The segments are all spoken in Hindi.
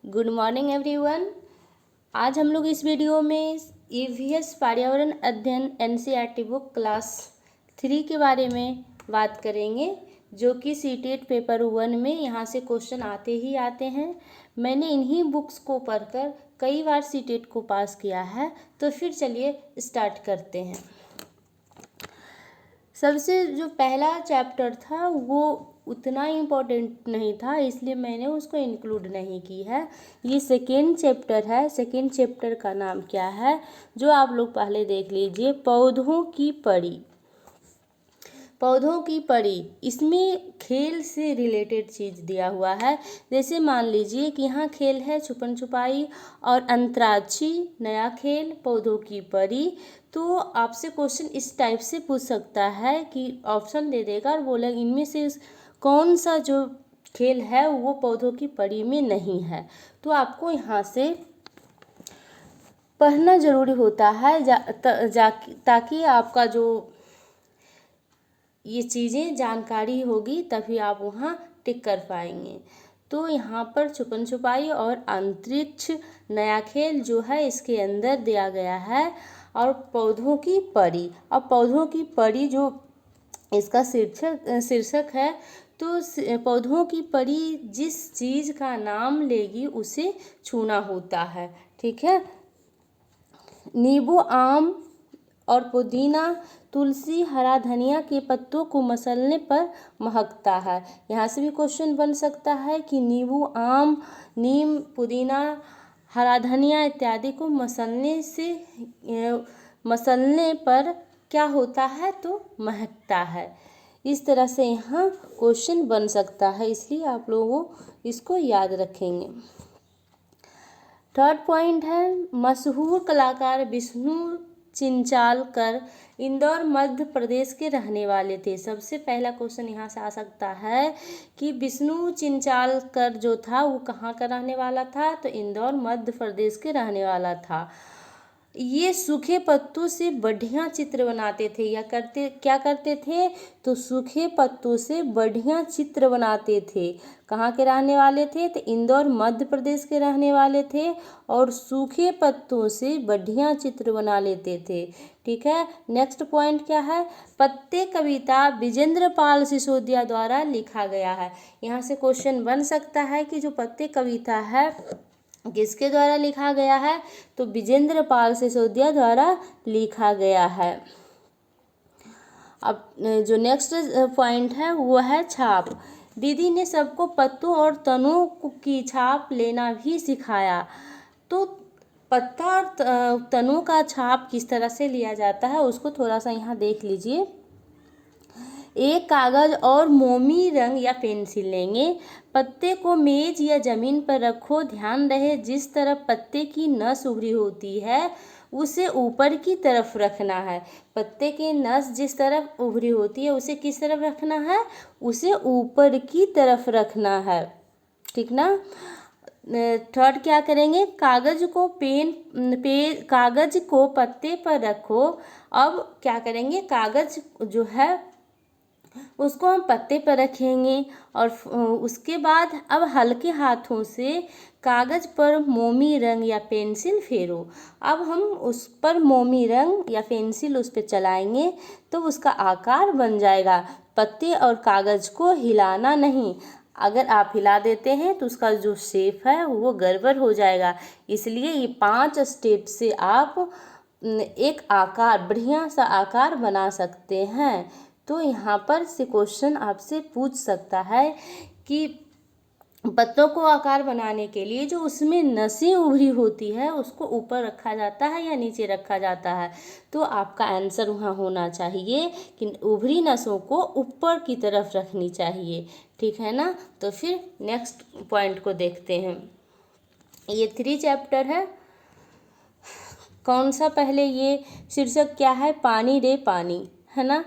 Good morning everyone. आज हम लोग इस वीडियो में ईवीएस पर्यावरण अध्ययन एनसीईआरटी बुक क्लास 3 के बारे में बात करेंगे, जो कि सीटेट पेपर 1 में यहाँ से क्वेश्चन आते ही आते हैं। मैंने इन्हीं बुक्स को पढ़कर कई बार सीटेट को पास किया है। तो फिर चलिए स्टार्ट करते हैं। सबसे जो पहला चैप्टर था वो उतना इम्पोर्टेंट नहीं था, इसलिए मैंने उसको इंक्लूड नहीं की है। ये सेकेंड चैप्टर है। सेकेंड चैप्टर का नाम क्या है, जो आप लोग पहले देख लीजिए। पौधों की पड़ी। पौधों की पड़ी, इसमें खेल से रिलेटेड चीज़ दिया हुआ है। जैसे मान लीजिए कि यहाँ खेल है छुपन छुपाई और अंतराक्षी, नया खेल पौधों की पड़ी। तो आपसे क्वेश्चन इस टाइप से पूछ सकता है कि ऑप्शन दे देगा और बोलेगा इनमें से कौन सा जो खेल है वो पौधों की पड़ी में नहीं है। तो आपको यहाँ से पढ़ना ज़रूरी होता है ताकि आपका जो ये चीज़ें जानकारी होगी, तभी आप वहाँ टिक कर पाएंगे। तो यहाँ पर छुपन छुपाई और अंतरिक्ष, नया खेल जो है इसके अंदर दिया गया है। और पौधों की पड़ी, अब पौधों की पड़ी जो इसका शीर्षक है, तो पौधों की पड़ी जिस चीज़ का नाम लेगी उसे छूना होता है। ठीक है। नींबू, आम और पुदीना, तुलसी, हरा धनिया के पत्तों को मसलने पर महकता है। यहाँ से भी क्वेश्चन बन सकता है कि नींबू, आम, नीम, पुदीना, हरा धनिया इत्यादि को मसलने पर क्या होता है, तो महकता है। इस तरह से यहाँ क्वेश्चन बन सकता है, इसलिए आप लोगों इसको याद रखेंगे। थर्ड पॉइंट है, मशहूर कलाकार विष्णु चिंचालकर इंदौर मध्य प्रदेश के रहने वाले थे। सबसे पहला क्वेश्चन यहाँ से आ सकता है कि विष्णु चिंचालकर जो था वो कहाँ का रहने वाला था, तो इंदौर मध्य प्रदेश के रहने वाला था। ये सूखे पत्तों से बढ़िया चित्र बनाते थे या क्या करते थे, तो सूखे पत्तों से बढ़िया चित्र बनाते थे। कहाँ के रहने वाले थे, तो इंदौर मध्य प्रदेश के रहने वाले थे और सूखे पत्तों से बढ़िया चित्र बना लेते थे। ठीक है। नेक्स्ट पॉइंट क्या है, पत्ते कविता विजेंद्र पाल सिसोदिया द्वारा लिखा गया है। यहाँ से क्वेश्चन बन सकता है कि जो पत्ते कविता है किसके द्वारा लिखा गया है, तो विजेंद्र पाल सिसोदिया द्वारा लिखा गया है। अब जो नेक्स्ट पॉइंट है वो है छाप। दीदी ने सबको पत्तों और तनों की छाप लेना भी सिखाया। तो पत्ता और तनों का छाप किस तरह से लिया जाता है उसको थोड़ा सा यहाँ देख लीजिए। एक कागज़ और मोमी रंग या पेंसिल लेंगे। पत्ते को मेज या ज़मीन पर रखो। ध्यान रहे जिस तरफ पत्ते की नस उभरी होती है उसे ऊपर की तरफ रखना है। पत्ते की नस जिस तरफ उभरी होती है उसे किस तरफ रखना है, उसे ऊपर की तरफ रखना है। ठीक ना। थर्ड क्या करेंगे, कागज़ को पत्ते पर रखो। अब क्या करेंगे, कागज़ जो है उसको हम पत्ते पर रखेंगे और उसके बाद अब हल्के हाथों से कागज़ पर मोमी रंग या पेंसिल फेरो। अब हम उस पर मोमी रंग या पेंसिल उस पर चलाएंगे तो उसका आकार बन जाएगा। पत्ते और कागज़ को हिलाना नहीं, अगर आप हिला देते हैं तो उसका जो शेप है वो गड़बड़ हो जाएगा। इसलिए ये 5 स्टेप से आप एक आकार, बढ़िया सा आकार बना सकते हैं। तो यहाँ पर से क्वेश्चन आपसे पूछ सकता है कि पत्तों को आकार बनाने के लिए जो उसमें नसें उभरी होती है उसको ऊपर रखा जाता है या नीचे रखा जाता है। तो आपका आंसर वहाँ होना चाहिए कि उभरी नसों को ऊपर की तरफ रखनी चाहिए। ठीक है ना। तो फिर नेक्स्ट पॉइंट को देखते हैं। ये 3 चैप्टर है। कौन सा पहले, ये शीर्षक क्या है, पानी रे पानी, है ना।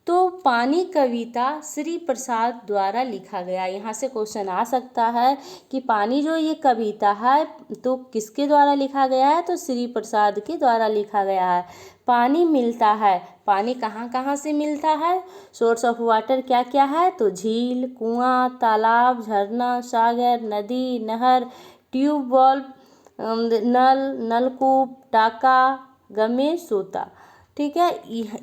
तो पानी कविता श्री प्रसाद द्वारा लिखा गया। यहाँ से क्वेश्चन आ सकता है कि पानी जो ये कविता है तो किसके द्वारा लिखा गया है, तो श्री प्रसाद के द्वारा लिखा गया है। पानी मिलता है, पानी कहाँ कहाँ से मिलता है, सोर्स ऑफ वाटर क्या क्या है, तो झील, कुआं, तालाब, झरना, सागर, नदी, नहर, ट्यूबवेल, नल, नलकूप, टाका, गमे, सोता। ठीक है,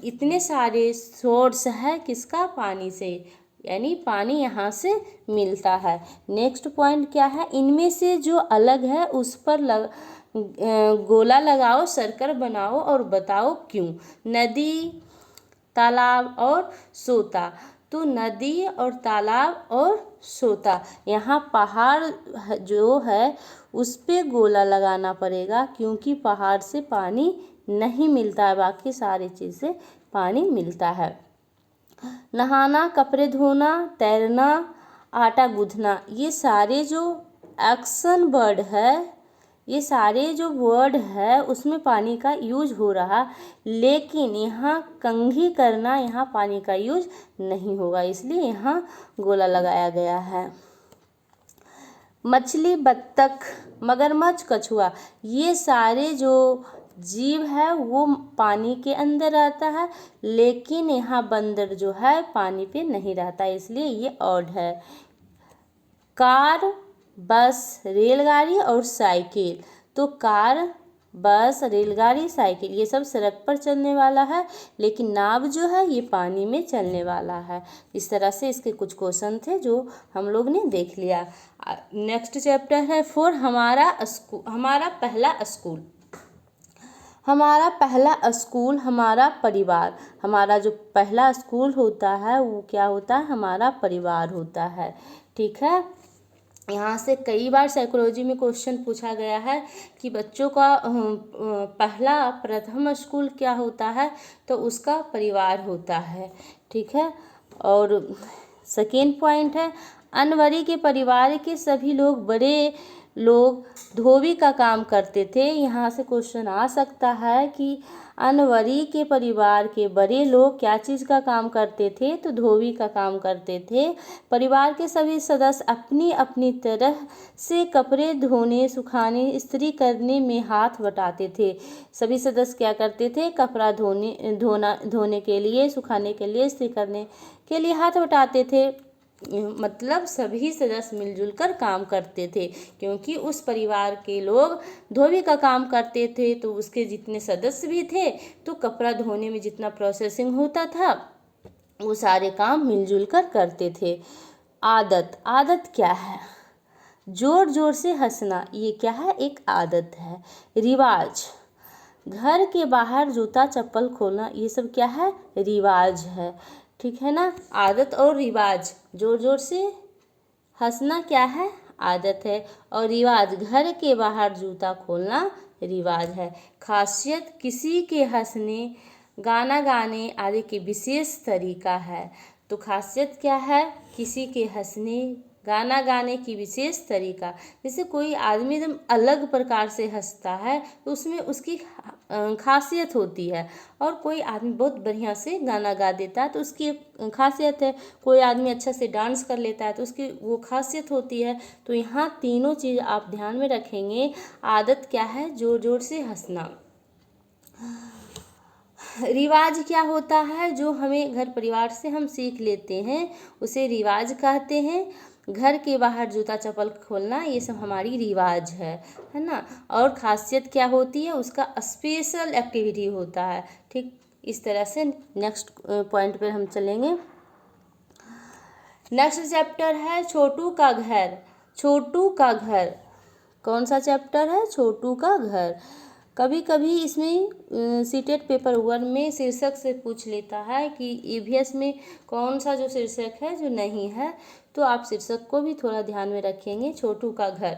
इतने सारे सोर्स है किसका? पानी से, यानी पानी यहाँ से मिलता है। नेक्स्ट पॉइंट क्या है? इनमें से जो अलग है उस पर गोला लगाओ, सर्कल बनाओ और बताओ क्यों। नदी, तालाब और सोता। तो नदी और तालाब और सोता, यहाँ पहाड़ जो है उस पे गोला लगाना पड़ेगा, क्योंकि पहाड़ से पानी नहीं मिलता है, बाकी सारी चीज़ से पानी मिलता है। नहाना, कपड़े धोना, तैरना, आटा गूंथना, ये सारे जो एक्शन वर्ड है, ये सारे जो वर्ड है उसमें पानी का यूज हो रहा, लेकिन यहाँ कंघी करना, यहाँ पानी का यूज नहीं होगा, इसलिए यहाँ गोला लगाया गया है। मछली, बत्तख, मगरमच्छ, कछुआ, ये सारे जो जीव है वो पानी के अंदर रहता है, लेकिन यहाँ बंदर जो है पानी पे नहीं रहता, इसलिए ये ऑड है। कार, बस, रेलगाड़ी और साइकिल। तो कार, बस, रेलगाड़ी, साइकिल ये सब सड़क पर चलने वाला है, लेकिन नाव जो है ये पानी में चलने वाला है। इस तरह से इसके कुछ क्वेश्चन थे जो हम लोग ने देख लिया। नेक्स्ट चैप्टर है 4, हमारा पहला स्कूल। हमारा पहला स्कूल, हमारा परिवार। हमारा जो पहला स्कूल होता है वो क्या होता है? हमारा परिवार होता है। ठीक है, यहाँ से कई बार साइकोलॉजी में क्वेश्चन पूछा गया है कि बच्चों का प्रथम स्कूल क्या होता है? तो उसका परिवार होता है। ठीक है, और सेकेंड पॉइंट है, अनवरी के परिवार के सभी लोग, बड़े लोग धोबी का काम करते थे। यहाँ से क्वेश्चन आ सकता है कि अनवरी के परिवार के बड़े लोग क्या चीज़ का काम करते थे? तो धोबी का काम करते थे। परिवार के सभी सदस्य अपनी अपनी तरह से कपड़े धोने, सुखाने, इस्त्री करने में हाथ बटाते थे। सभी सदस्य क्या करते थे? कपड़ा धोने के लिए, सुखाने के लिए, इस्त्री करने के लिए हाथ बटाते थे। मतलब सभी सदस्य मिलजुल कर काम करते थे, क्योंकि उस परिवार के लोग धोबी का काम करते थे, तो उसके जितने सदस्य भी थे, तो कपड़ा धोने में जितना प्रोसेसिंग होता था वो सारे काम मिलजुल कर करते थे। आदत क्या है? जोर जोर से हंसना, ये क्या है? एक आदत है। रिवाज, घर के बाहर जूता चप्पल खोलना, ये सब क्या है? रिवाज है। ठीक है ना, आदत और रिवाज। जोर जोर से हंसना क्या है? आदत है, और रिवाज घर के बाहर जूता खोलना रिवाज है। खासियत, किसी के हंसने, गाना गाने आदि के विशेष तरीका है। तो खासियत क्या है? किसी के हंसने, गाना गाने की विशेष तरीका। जैसे कोई आदमी एकदम अलग प्रकार से हंसता है तो उसमें उसकी खासियत होती है, और कोई आदमी बहुत बढ़िया से गाना गा देता है तो उसकी खासियत है। कोई आदमी अच्छा से डांस कर लेता है तो उसकी वो खासियत होती है। तो यहाँ तीनों चीज़ आप ध्यान में रखेंगे। आदत क्या है? जोर जोर से हंसना। रिवाज क्या होता है? जो हमें घर परिवार से हम सीख लेते हैं उसे रिवाज कहते हैं। घर के बाहर जूता चप्पल खोलना, ये सब हमारी रिवाज है ना। और खासियत क्या होती है? उसका स्पेशल एक्टिविटी होता है। ठीक, इस तरह से नेक्स्ट पॉइंट पर हम चलेंगे। नेक्स्ट चैप्टर है छोटू का घर। छोटू का घर कौन सा चैप्टर है? छोटू का घर। कभी कभी इसमें सीटेट पेपर 1 में शीर्षक से पूछ लेता है कि ईवीएस में कौन सा जो शीर्षक है जो नहीं है, तो आप शीर्षक को भी थोड़ा ध्यान में रखेंगे। छोटू का घर।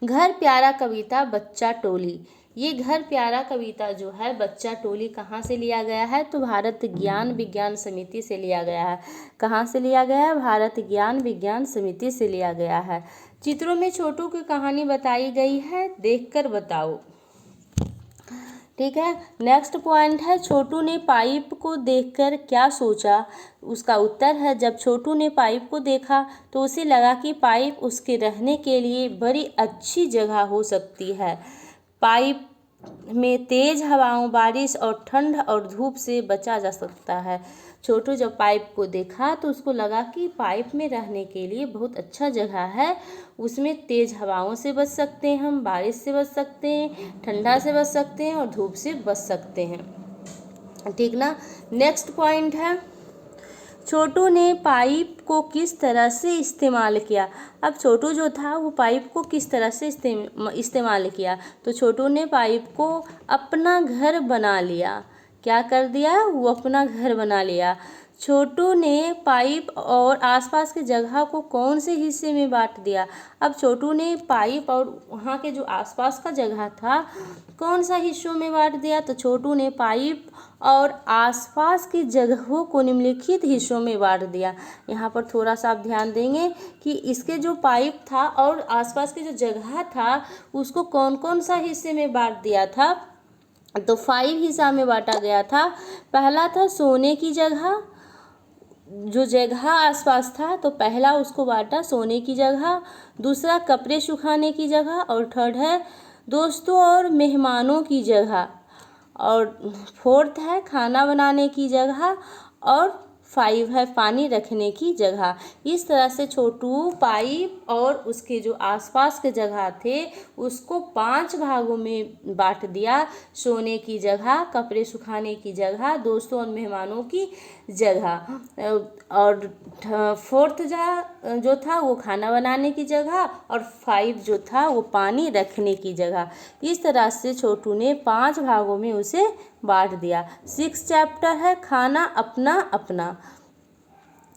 घर प्यारा कविता बच्चा टोली। ये घर प्यारा कविता जो है बच्चा टोली कहाँ से लिया गया है? तो भारत ज्ञान विज्ञान समिति से लिया गया है। कहाँ से लिया गया है? भारत ज्ञान विज्ञान समिति से लिया गया है। चित्रों में छोटू की कहानी बताई गई है, देखकर बताओ। ठीक है, नेक्स्ट पॉइंट है छोटू ने पाइप को देखकर क्या सोचा? उसका उत्तर है जब छोटू ने पाइप को देखा तो उसे लगा कि पाइप उसके रहने के लिए बड़ी अच्छी जगह हो सकती है। पाइप में तेज हवाओं, बारिश और ठंड और धूप से बचा जा सकता है। छोटू जब पाइप को देखा तो उसको लगा कि पाइप में रहने के लिए बहुत अच्छा जगह है, उसमें तेज़ हवाओं से बच सकते हैं, हम बारिश से बच सकते हैं, ठंडा से बच सकते हैं और धूप से बच सकते हैं। ठीक ना। नेक्स्ट पॉइंट है, छोटू ने पाइप को किस तरह से इस्तेमाल किया। अब छोटू जो था वो पाइप को किस तरह से इस्तेमाल किया, तो छोटू ने पाइप को अपना घर बना लिया। क्या कर दिया, वो अपना घर बना लिया। छोटू ने पाइप और आसपास के जगह को कौन से हिस्से में बांट दिया। अब छोटू ने पाइप और वहाँ के जो आसपास का जगह था कौन सा हिस्सों में बांट दिया, तो छोटू ने पाइप और आसपास की जगहों को निम्नलिखित हिस्सों में बांट दिया। यहाँ पर थोड़ा सा आप ध्यान देंगे कि इसके जो पाइप था और आसपास की जो जगह था उसको कौन कौन सा हिस्से में बांट दिया था, तो 5 हिस्सा में बांटा गया था। पहला था सोने की जगह, जो जगह आसपास था तो पहला उसको बांटा सोने की जगह, दूसरा कपड़े सुखाने की जगह, और थर्ड है दोस्तों और मेहमानों की जगह, और फोर्थ है खाना बनाने की जगह, और 5 है पानी रखने की जगह। इस तरह से छोटू पाइप और उसके जो आसपास के जगह थे उसको 5 भागों में बांट दिया। सोने की जगह, कपड़े सुखाने की जगह, दोस्तों और मेहमानों की जगह, और फोर्थ जो था वो खाना बनाने की जगह, और 5 जो था वो पानी रखने की जगह। इस तरह से छोटू ने 5 भागों में उसे बांट दिया। 6 चैप्टर है खाना अपना अपना।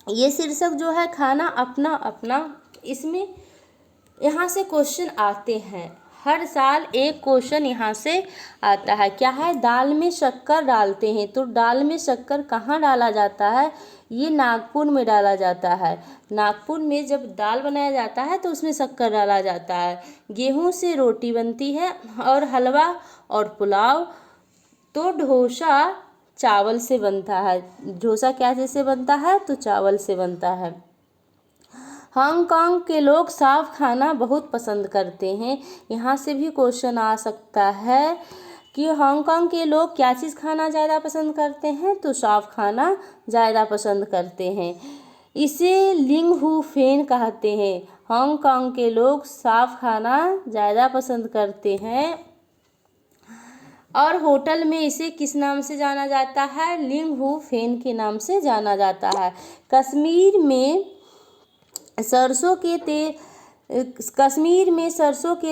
ये शीर्षक जो है खाना अपना अपना, इसमें यहाँ से क्वेश्चन आते हैं, हर साल एक क्वेश्चन यहाँ से आता है। क्या है, दाल में शक्कर डालते हैं, तो दाल में शक्कर कहाँ डाला जाता है, ये नागपुर में डाला जाता है। नागपुर में जब दाल बनाया जाता है तो उसमें शक्कर डाला जाता है। गेहूं से रोटी बनती है और हलवा और पुलाव, तो डोसा चावल से बनता है। डोसा क्या चीज़ से बनता है, तो चावल से बनता है। हांगकांग के लोग साफ खाना बहुत पसंद करते हैं। यहाँ से भी क्वेश्चन आ सकता है कि हांगकांग के लोग क्या चीज़ खाना ज़्यादा पसंद करते हैं, तो साफ खाना ज़्यादा पसंद करते हैं। इसे लिंग हू फेन कहते हैं। हांगकांग के लोग साफ खाना ज़्यादा पसंद करते हैं और होटल में इसे किस नाम से जाना जाता है, लिंग हू फेन के नाम से जाना जाता है। कश्मीर में सरसों के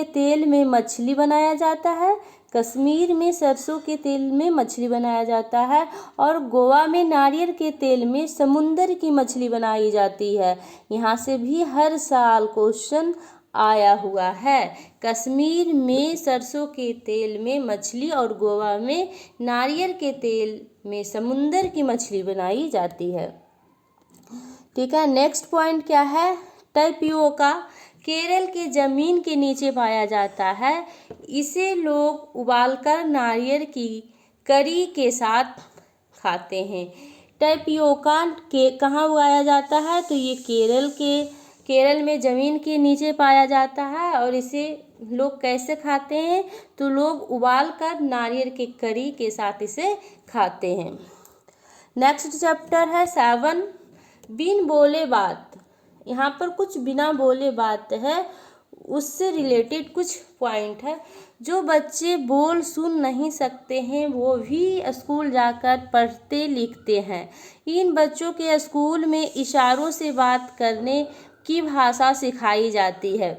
तेल में मछली बनाया जाता है। कश्मीर में सरसों के तेल में मछली बनाया जाता है और गोवा में नारियल के तेल में समुंदर की मछली बनाई जाती है। यहाँ से भी हर साल क्वेश्चन आया हुआ है। कश्मीर में सरसों के तेल में मछली और गोवा में नारियल के तेल में समुंदर की मछली बनाई जाती है। ठीक है। नेक्स्ट पॉइंट क्या है, टैपियोका केरल के ज़मीन के नीचे पाया जाता है। इसे लोग उबालकर नारियल की करी के साथ खाते हैं। टैपियोका के कहाँ उगाया जाता है, तो ये केरल में ज़मीन के नीचे पाया जाता है और इसे लोग कैसे खाते हैं, तो लोग उबालकर नारियल के करी के साथ इसे खाते हैं। नेक्स्ट चैप्टर है 7 बिन बोले बात। यहाँ पर कुछ बिना बोले बात है, उससे रिलेटेड कुछ पॉइंट है। जो बच्चे बोल सुन नहीं सकते हैं वो भी स्कूल जाकर पढ़ते लिखते हैं। इन बच्चों के स्कूल में इशारों से बात करने की भाषा सिखाई जाती है।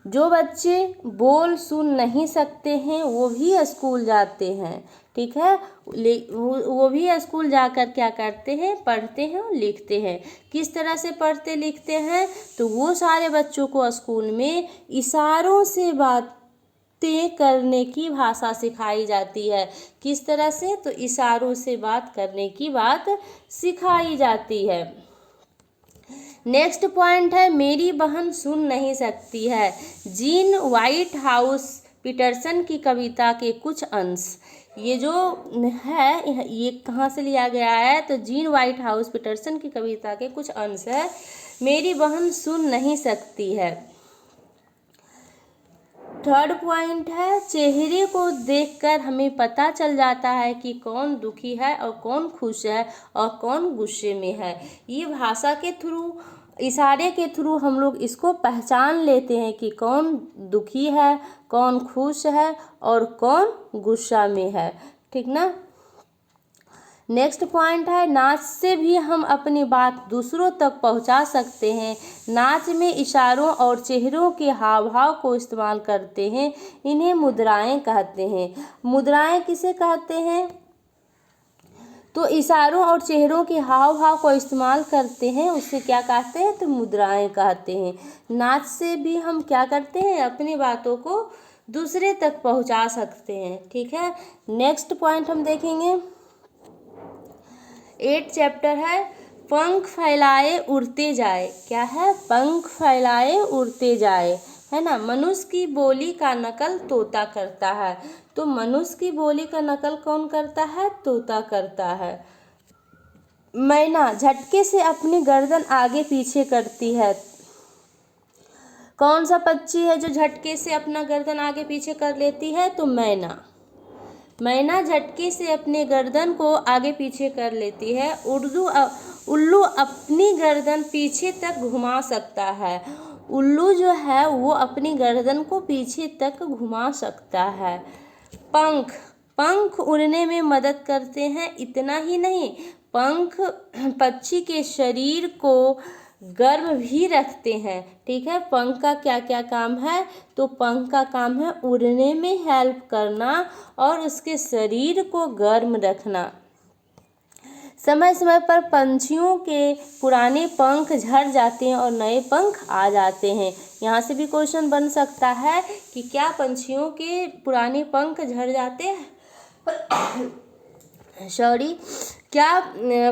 जो बच्चे बोल सुन नहीं सकते हैं वो भी स्कूल जाते हैं। ठीक है, वो भी स्कूल जाकर क्या करते हैं, पढ़ते हैं और लिखते हैं। किस तरह से पढ़ते लिखते हैं, तो वो सारे बच्चों को स्कूल में इशारों से बातें करने की भाषा सिखाई जाती है। किस तरह से, तो इशारों से बात करने की बात सिखाई जाती है। नेक्स्ट पॉइंट है मेरी बहन सुन नहीं सकती है। जीन व्हाइट हाउस पीटरसन की कविता के कुछ अंश। ये जो है ये कहाँ से लिया गया है, तो जीन व्हाइट हाउस पीटरसन की कविता के कुछ अंश है। मेरी बहन सुन नहीं सकती है। थर्ड पॉइंट है, चेहरे को देखकर हमें पता चल जाता है कि कौन दुखी है और कौन खुश है और कौन गुस्से में है। ये भाषा के थ्रू, इशारे के थ्रू हम लोग इसको पहचान लेते हैं कि कौन दुखी है, कौन खुश है और कौन गुस्सा में है। ठीक ना। नेक्स्ट पॉइंट है, नाच से भी हम अपनी बात दूसरों तक पहुंचा सकते हैं। नाच में इशारों और चेहरों के हाव भाव को इस्तेमाल करते हैं, इन्हें मुद्राएं कहते हैं। मुद्राएं किसे कहते हैं? तो इशारों और चेहरों के हाव भाव को इस्तेमाल करते हैं, उससे क्या कहते हैं? तो मुद्राएं कहते हैं। नाच से भी हम क्या करते हैं? अपनी बातों को दूसरे तक पहुंचा सकते हैं। ठीक है। नेक्स्ट पॉइंट हम देखेंगे, 8 चैप्टर है, पंख फैलाए उड़ते जाए। क्या है? पंख फैलाए उड़ते जाए, है ना। मनुष्य की बोली का नकल तोता करता है। तो मनुष्य की बोली का नकल कौन करता है? तोता करता है। मैना झटके से अपनी गर्दन आगे पीछे करती है। कौन सा पक्षी है जो झटके से अपना गर्दन आगे पीछे कर लेती है? तो मैना। मैना झटके से अपने गर्दन को आगे पीछे कर लेती है। उल्लू अपनी गर्दन पीछे तक घुमा सकता है। उल्लू जो है वो अपनी गर्दन को पीछे तक घुमा सकता है। पंख उड़ने में मदद करते हैं। इतना ही नहीं, पंख पक्षी के शरीर को गर्म भी रखते हैं। ठीक है। पंख का क्या क्या काम है? तो पंख का काम है उड़ने में हेल्प करना और उसके शरीर को गर्म रखना। समय समय पर पंछियों के पुराने पंख झड़ जाते हैं और नए पंख आ जाते हैं। यहाँ से भी क्वेश्चन बन सकता है कि क्या पंछियों के पुराने पंख झड़ जाते हैं? क्या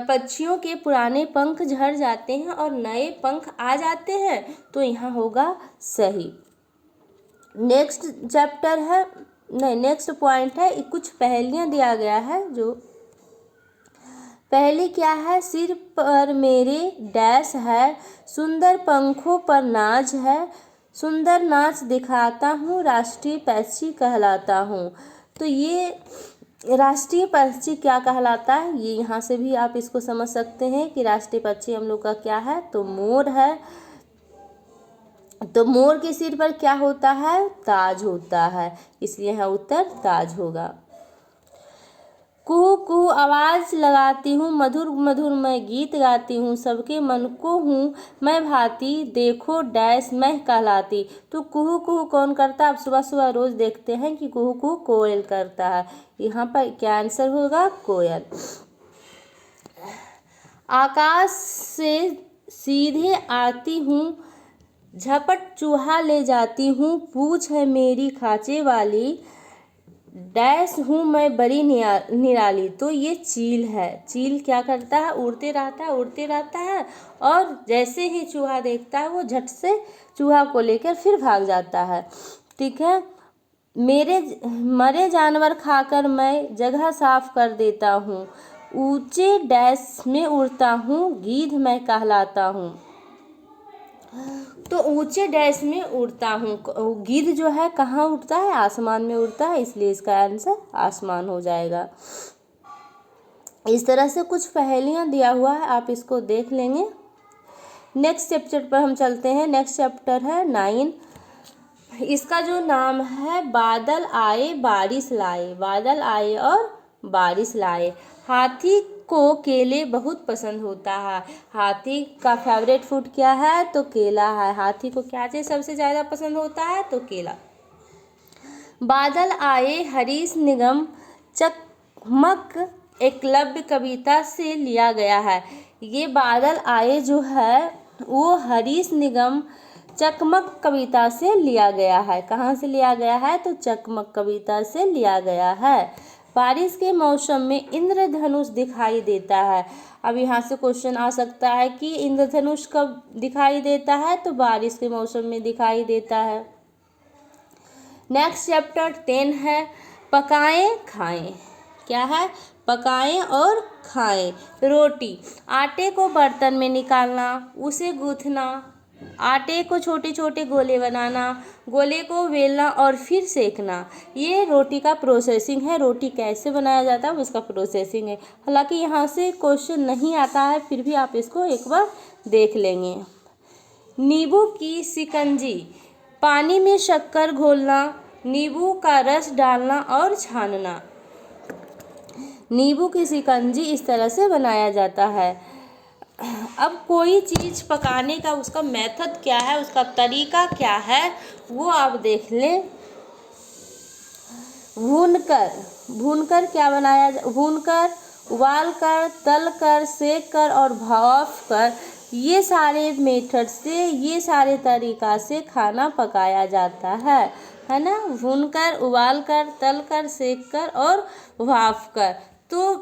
पक्षियों के पुराने पंख झड़ जाते हैं और नए पंख आ जाते हैं? तो यहाँ होगा सही। नेक्स्ट चैप्टर है, नहीं नेक्स्ट पॉइंट है, कुछ पहेलियाँ दिया गया है। जो पहली क्या है, सिर पर मेरे डैश है, सुंदर पंखों पर नाज है, सुंदर नाच दिखाता हूँ, राष्ट्रीय पक्षी कहलाता हूँ। तो ये राष्ट्रीय पक्षी क्या कहलाता है, ये यहाँ से भी आप इसको समझ सकते हैं कि राष्ट्रीय पक्षी हम लोग का क्या है, तो मोर है। तो मोर के सिर पर क्या होता है, ताज होता है, इसलिए यहाँ उत्तर ताज होगा। कुहू कुहू आवाज़ लगाती हूँ, मधुर मधुर मैं गीत गाती हूँ, सबके मन को हूँ मैं भाती, देखो डैश मैं कहलाती। तो कुहू कुहू कौन करता है, आप सुबह सुबह रोज़ देखते हैं कि कुहू कुहू कोयल करता है। यहाँ पर क्या आंसर होगा, कोयल। आकाश से सीधे आती हूँ, झपट चूहा ले जाती हूँ, पूछ है मेरी खांचे वाली, डैश हूँ मैं बड़ी निराली। तो ये चील है। चील क्या करता है, उड़ते रहता है और जैसे ही चूहा देखता है वो झट से चूहा को लेकर फिर भाग जाता है। ठीक है। मेरे मरे जानवर खाकर मैं जगह साफ कर देता हूँ, ऊंचे डैश में उड़ता हूँ, गीध मैं कहलाता हूँ। तो ऊंचे डैश में उड़ता हूँ, गिद्ध जो है कहाँ उड़ता है, आसमान में उड़ता है, इसलिए इसका आंसर आसमान हो जाएगा। इस तरह से कुछ पहेलियाँ दिया हुआ है, आप इसको देख लेंगे। नेक्स्ट चैप्टर पर हम चलते हैं। नेक्स्ट चैप्टर है 9। इसका जो नाम है, बादल आए बारिश लाए। बादल आए और बारिश लाए। हाथी को केले बहुत पसंद होता है। हाथी का फेवरेट फूड क्या है, तो केला है। हाथी को क्या चीज़ सबसे ज़्यादा पसंद होता है, तो केला। बादल आए हरीश निगम चकमक एकलव्य कविता से लिया गया है। ये बादल आए जो है वो हरीश निगम चकमक कविता से लिया गया है। कहाँ से लिया गया है, तो चकमक कविता से लिया गया है। बारिश के मौसम में इंद्रधनुष दिखाई देता है। अब यहाँ से क्वेश्चन आ सकता है कि इंद्रधनुष कब दिखाई देता है, तो बारिश के मौसम में दिखाई देता है। नेक्स्ट चैप्टर 10 है, पकाएं खाएं। क्या है, पकाएं और खाएं। रोटी, आटे को बर्तन में निकालना, उसे गूंथना, आटे को छोटे छोटे गोले बनाना, गोले को बेलना और फिर सेकना, ये रोटी का प्रोसेसिंग है। रोटी कैसे बनाया जाता है उसका प्रोसेसिंग है। हालांकि यहाँ से क्वेश्चन नहीं आता है, फिर भी आप इसको एक बार देख लेंगे। नींबू की शिकंजी, पानी में शक्कर घोलना, नींबू का रस डालना और छानना। नींबू की शिकंजी इस तरह से बनाया जाता है। अब कोई चीज़ पकाने का उसका मेथड क्या है, उसका तरीका क्या है, वो आप देख लें। भूनकर क्या बनाया, भूनकर, उबालकर, तलकर, सेककर और भाप कर, ये सारे मेथड से, ये सारे तरीका से खाना पकाया जाता है ना। भूनकर, उबालकर, तलकर, सेककर और भाप कर। तो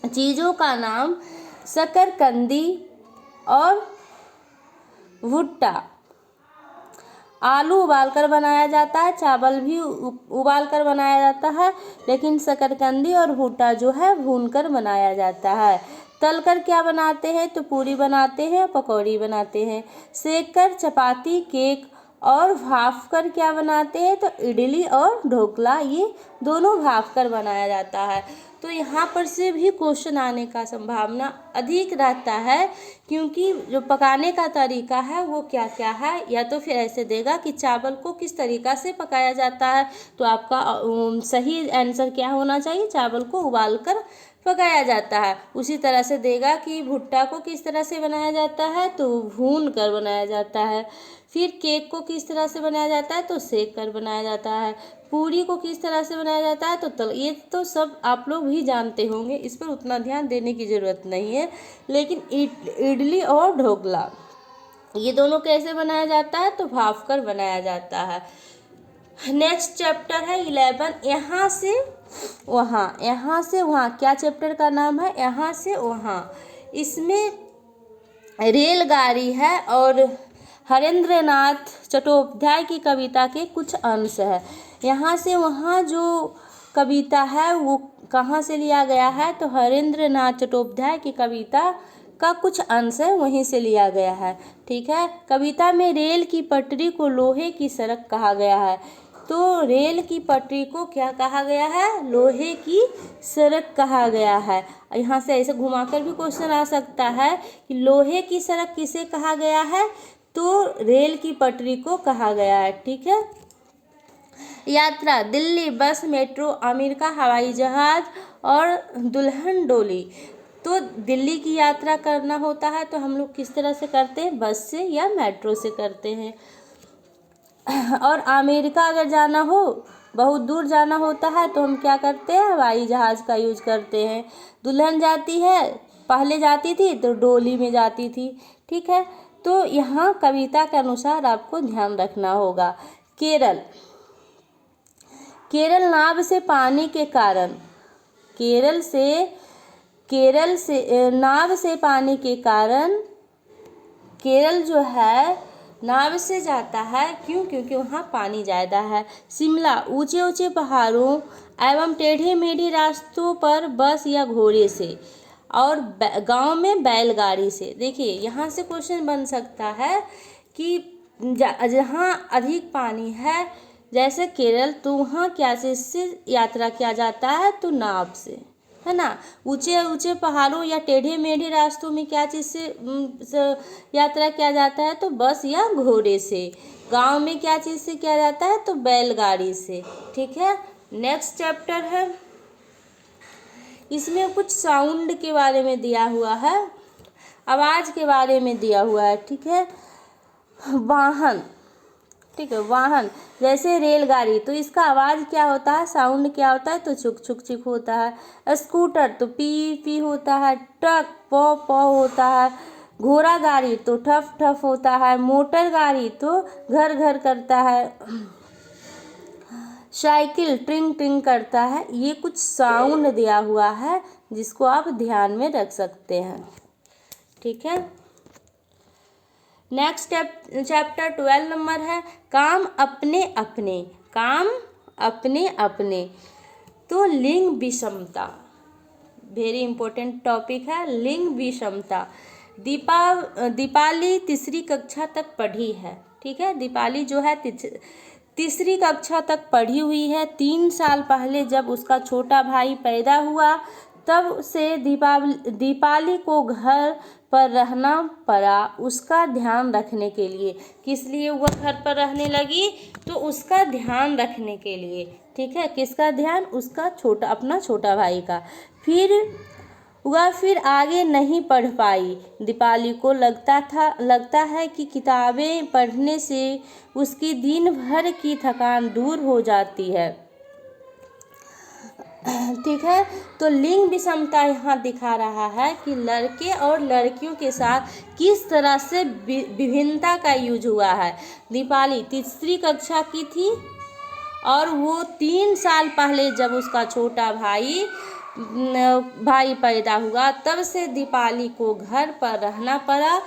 चीज़ों का नाम शकरकंदी और भुट्टा। आलू उबालकर बनाया जाता है, चावल भी उबालकर बनाया जाता है, लेकिन शकरकंदी और भुट्टा जो है भूनकर बनाया जाता है। तलकर क्या बनाते हैं, तो पूरी बनाते हैं, पकौड़ी बनाते हैं। सेककर चपाती, केक और भाप कर क्या बनाते हैं, तो इडली और ढोकला, ये दोनों भाप कर बनाया जाता है। तो यहाँ पर से भी क्वेश्चन आने का संभावना अधिक रहता है, क्योंकि जो पकाने का तरीका है वो क्या क्या है। या तो फिर ऐसे देगा कि चावल को किस तरीका से पकाया जाता है, तो आपका सही आंसर क्या होना चाहिए, चावल को उबालकर पकाया जाता है। उसी तरह से देगा कि भुट्टा को किस तरह से बनाया जाता है, तो भून कर बनाया जाता है। फिर केक को किस तरह से बनाया जाता है, तो सेक कर बनाया जाता है। पूरी को किस तरह से बनाया जाता है, तो तल। ये तो सब आप लोग भी जानते होंगे, इस पर उतना ध्यान देने की ज़रूरत नहीं है। लेकिन इडली और ढोकला ये दोनों कैसे बनाया जाता है, तो भाप कर बनाया जाता है। नेक्स्ट चैप्टर है 11, यहाँ से वहाँ, यहाँ से वहाँ। क्या चैप्टर का नाम है, यहाँ से वहाँ। इसमें रेलगाड़ी है और हरेंद्रनाथ चट्टोपाध्याय की कविता के कुछ अंश है। यहाँ से वहाँ जो कविता है वो कहाँ से लिया गया है, तो हरेंद्रनाथ चट्टोपाध्याय की कविता का कुछ अंश है, वहीं से लिया गया है। ठीक है। कविता में रेल की पटरी को लोहे की सड़क कहा गया है। तो रेल की पटरी को क्या कहा गया है, लोहे की सड़क कहा गया है। यहाँ से ऐसे घुमाकर भी क्वेश्चन आ सकता है कि लोहे की सड़क किसे कहा गया है, तो रेल की पटरी को कहा गया है। ठीक है। यात्रा, दिल्ली बस, मेट्रो, अमेरिका हवाई जहाज और दुल्हन डोली। तो दिल्ली की यात्रा करना होता है तो हम लोग किस तरह से करते हैं, बस से या मेट्रो से करते हैं। और अमेरिका अगर जाना हो, बहुत दूर जाना होता है, तो हम क्या करते हैं, हवाई जहाज़ का यूज करते हैं। दुल्हन जाती है, पहले जाती थी तो डोली में जाती थी। ठीक है। तो यहाँ कविता के अनुसार आपको ध्यान रखना होगा। केरल, केरल नाव से पानी के कारण, केरल से नाव से पानी के कारण केरल जो है नाव से जाता है। क्यों, क्योंकि वहाँ पानी ज़्यादा है। शिमला, ऊंचे ऊंचे पहाड़ों एवं टेढ़े मेढ़े रास्तों पर बस या घोड़े से, और गांव में बैलगाड़ी से। देखिए यहाँ से क्वेश्चन बन सकता है कि जहाँ अधिक पानी है जैसे केरल, तो वहाँ क्या चीज़ से यात्रा किया जाता है, तो नाव से, है ना। ऊंचे ऊंचे पहाड़ों या टेढ़े मेढ़े रास्तों में क्या चीज़ से यात्रा किया जाता है, तो बस या घोड़े से। गांव में क्या चीज़ से किया जाता है, तो बैलगाड़ी से। ठीक है। नेक्स्ट चैप्टर है, इसमें कुछ साउंड के बारे में दिया हुआ है, आवाज़ के बारे में दिया हुआ है। ठीक है। वाहन, ठीक है, वाहन जैसे रेलगाड़ी, तो इसका आवाज़ क्या होता है, साउंड क्या होता है, तो चुक चुक चुक होता है। स्कूटर तो पी पी होता है। ट्रक पौ पौ होता है। घोड़ा गाड़ी तो ठफ ठफ होता है। मोटर गाड़ी तो घर घर करता है। साइकिल ट्रिंग ट्रिंग करता है। ये कुछ साउंड दिया हुआ है जिसको आप ध्यान में रख सकते हैं। ठीक है। नेक्स्ट चैप्टर 12 नंबर है, काम अपने अपने। काम अपने अपने, तो लिंग विषमता, वेरी इंपॉर्टेंट टॉपिक है लिंग विषमता। दीपाली तीसरी कक्षा तक पढ़ी है। ठीक है, दीपाली जो है तीसरी कक्षा तक पढ़ी हुई है। 3 साल पहले जब उसका छोटा भाई पैदा हुआ तब से दीपाली को घर पर रहना पड़ा उसका ध्यान रखने के लिए। किस लिए वह घर पर रहने लगी? तो उसका ध्यान रखने के लिए। ठीक है, किसका ध्यान? उसका अपना छोटा भाई का। फिर आगे नहीं पढ़ पाई। दीपाली को लगता है कि किताबें पढ़ने से उसकी दिन भर की थकान दूर हो जाती है। ठीक है, तो लिंग विषमता यहाँ दिखा रहा है कि लड़के और लड़कियों के साथ किस तरह से विभिन्नता का यूज हुआ है। दीपाली तीसरी कक्षा की थी और वो 3 साल पहले जब उसका छोटा भाई पैदा हुआ तब से दीपाली को घर पर रहना पड़ा।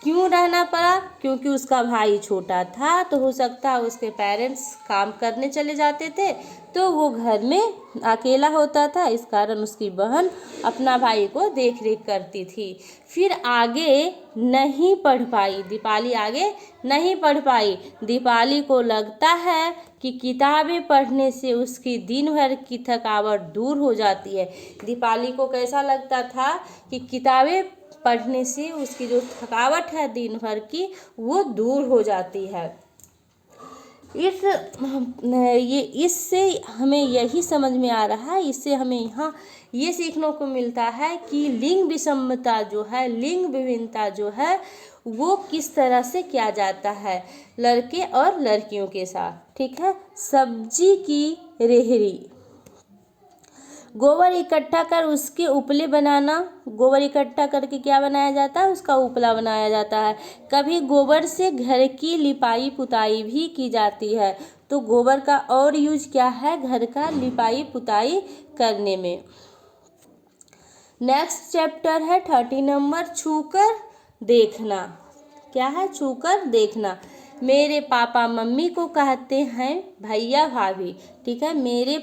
क्यों रहना पड़ा? क्योंकि उसका भाई छोटा था, तो हो सकता है उसके पेरेंट्स काम करने चले जाते थे तो वो घर में अकेला होता था, इस कारण उसकी बहन अपना भाई को देख रेख करती थी। फिर आगे नहीं पढ़ पाई, दीपाली आगे नहीं पढ़ पाई। दीपाली को लगता है कि किताबें पढ़ने से उसकी दिन भर की थकावट दूर हो जाती है। दीपाली को कैसा लगता था कि किताबें पढ़ने से उसकी जो थकावट है दिन भर की वो दूर हो जाती है। इससे हमें यही समझ में आ रहा है, इससे हमें यहाँ ये सीखने को मिलता है कि लिंग विषमता जो है, लिंग विभिन्नता जो है वो किस तरह से किया जाता है लड़के और लड़कियों के साथ। ठीक है, सब्जी की रेहड़ी, गोबर इकट्ठा कर उसके उपले बनाना। गोबर इकट्ठा करके क्या बनाया जाता है? उसका उपला बनाया जाता है। कभी गोबर से घर की लिपाई पुताई भी की जाती है। तो गोबर का और यूज क्या है? घर का लिपाई पुताई करने में। नेक्स्ट चैप्टर है 30 नंबर, छूकर देखना। क्या है? छूकर देखना। मेरे पापा मम्मी को कहते हैं भैया भाभी। ठीक है, मेरे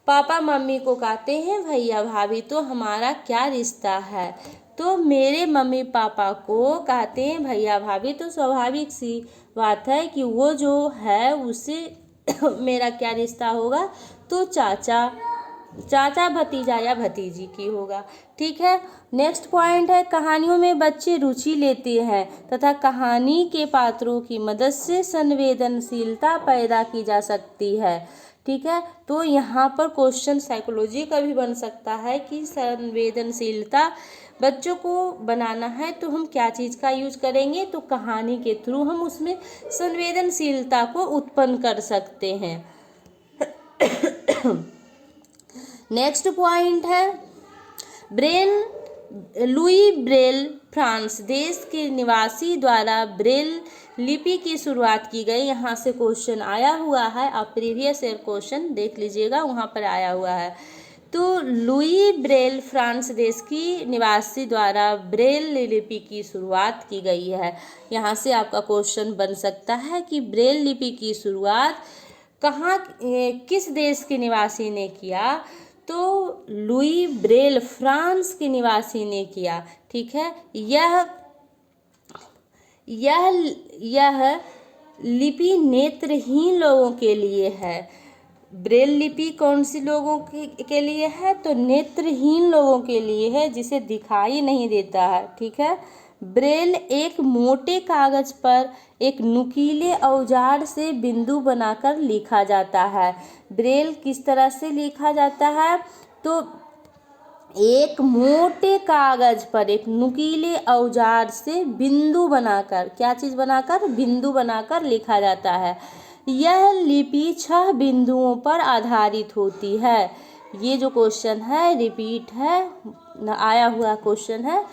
पापा मम्मी को कहते हैं भैया भाभी, तो हमारा क्या रिश्ता है? तो मेरे मम्मी पापा को कहते हैं भैया भाभी, तो स्वाभाविक सी बात है कि वो जो है उससे मेरा क्या रिश्ता होगा? तो चाचा भतीजा या भतीजी की होगा। ठीक है, नेक्स्ट पॉइंट है कहानियों में बच्चे रुचि लेते हैं तथा कहानी के पात्रों की मदद से संवेदनशीलता पैदा की जा सकती है। ठीक है, तो यहाँ पर क्वेश्चन साइकोलॉजी का भी बन सकता है कि संवेदनशीलता बच्चों को बनाना है तो हम क्या चीज़ का यूज करेंगे? तो कहानी के थ्रू हम उसमें संवेदनशीलता को उत्पन्न कर सकते हैं। नेक्स्ट पॉइंट है लुई ब्रेल, फ्रांस देश के निवासी द्वारा ब्रेल लिपि की शुरुआत की गई। यहाँ से क्वेश्चन आया हुआ है, आप प्रीवियस ईयर क्वेश्चन देख लीजिएगा, वहाँ पर आया हुआ है। तो लुई ब्रेल, फ्रांस देश की निवासी द्वारा ब्रेल लिपि की शुरुआत की गई है। यहाँ से आपका क्वेश्चन बन सकता है कि ब्रेल लिपि की शुरुआत किस देश के निवासी ने किया? तो लुई ब्रेल, फ्रांस के निवासी ने किया। ठीक है, यह लिपि नेत्रहीन लोगों के लिए है। ब्रेल लिपि कौन सी लोगों के लिए है? तो नेत्रहीन लोगों के लिए है, जिसे दिखाई नहीं देता है। ठीक है, ब्रेल एक मोटे कागज पर एक नुकीले औजार से बिंदु बनाकर लिखा जाता है। ब्रेल किस तरह से लिखा जाता है? तो एक मोटे कागज पर एक नुकीले औजार से बिंदु बनाकर, क्या चीज बनाकर? बिंदु बनाकर लिखा जाता है। यह लिपि 6 बिंदुओं पर आधारित होती है। ये जो क्वेश्चन है रिपीट है, आया हुआ क्वेश्चन है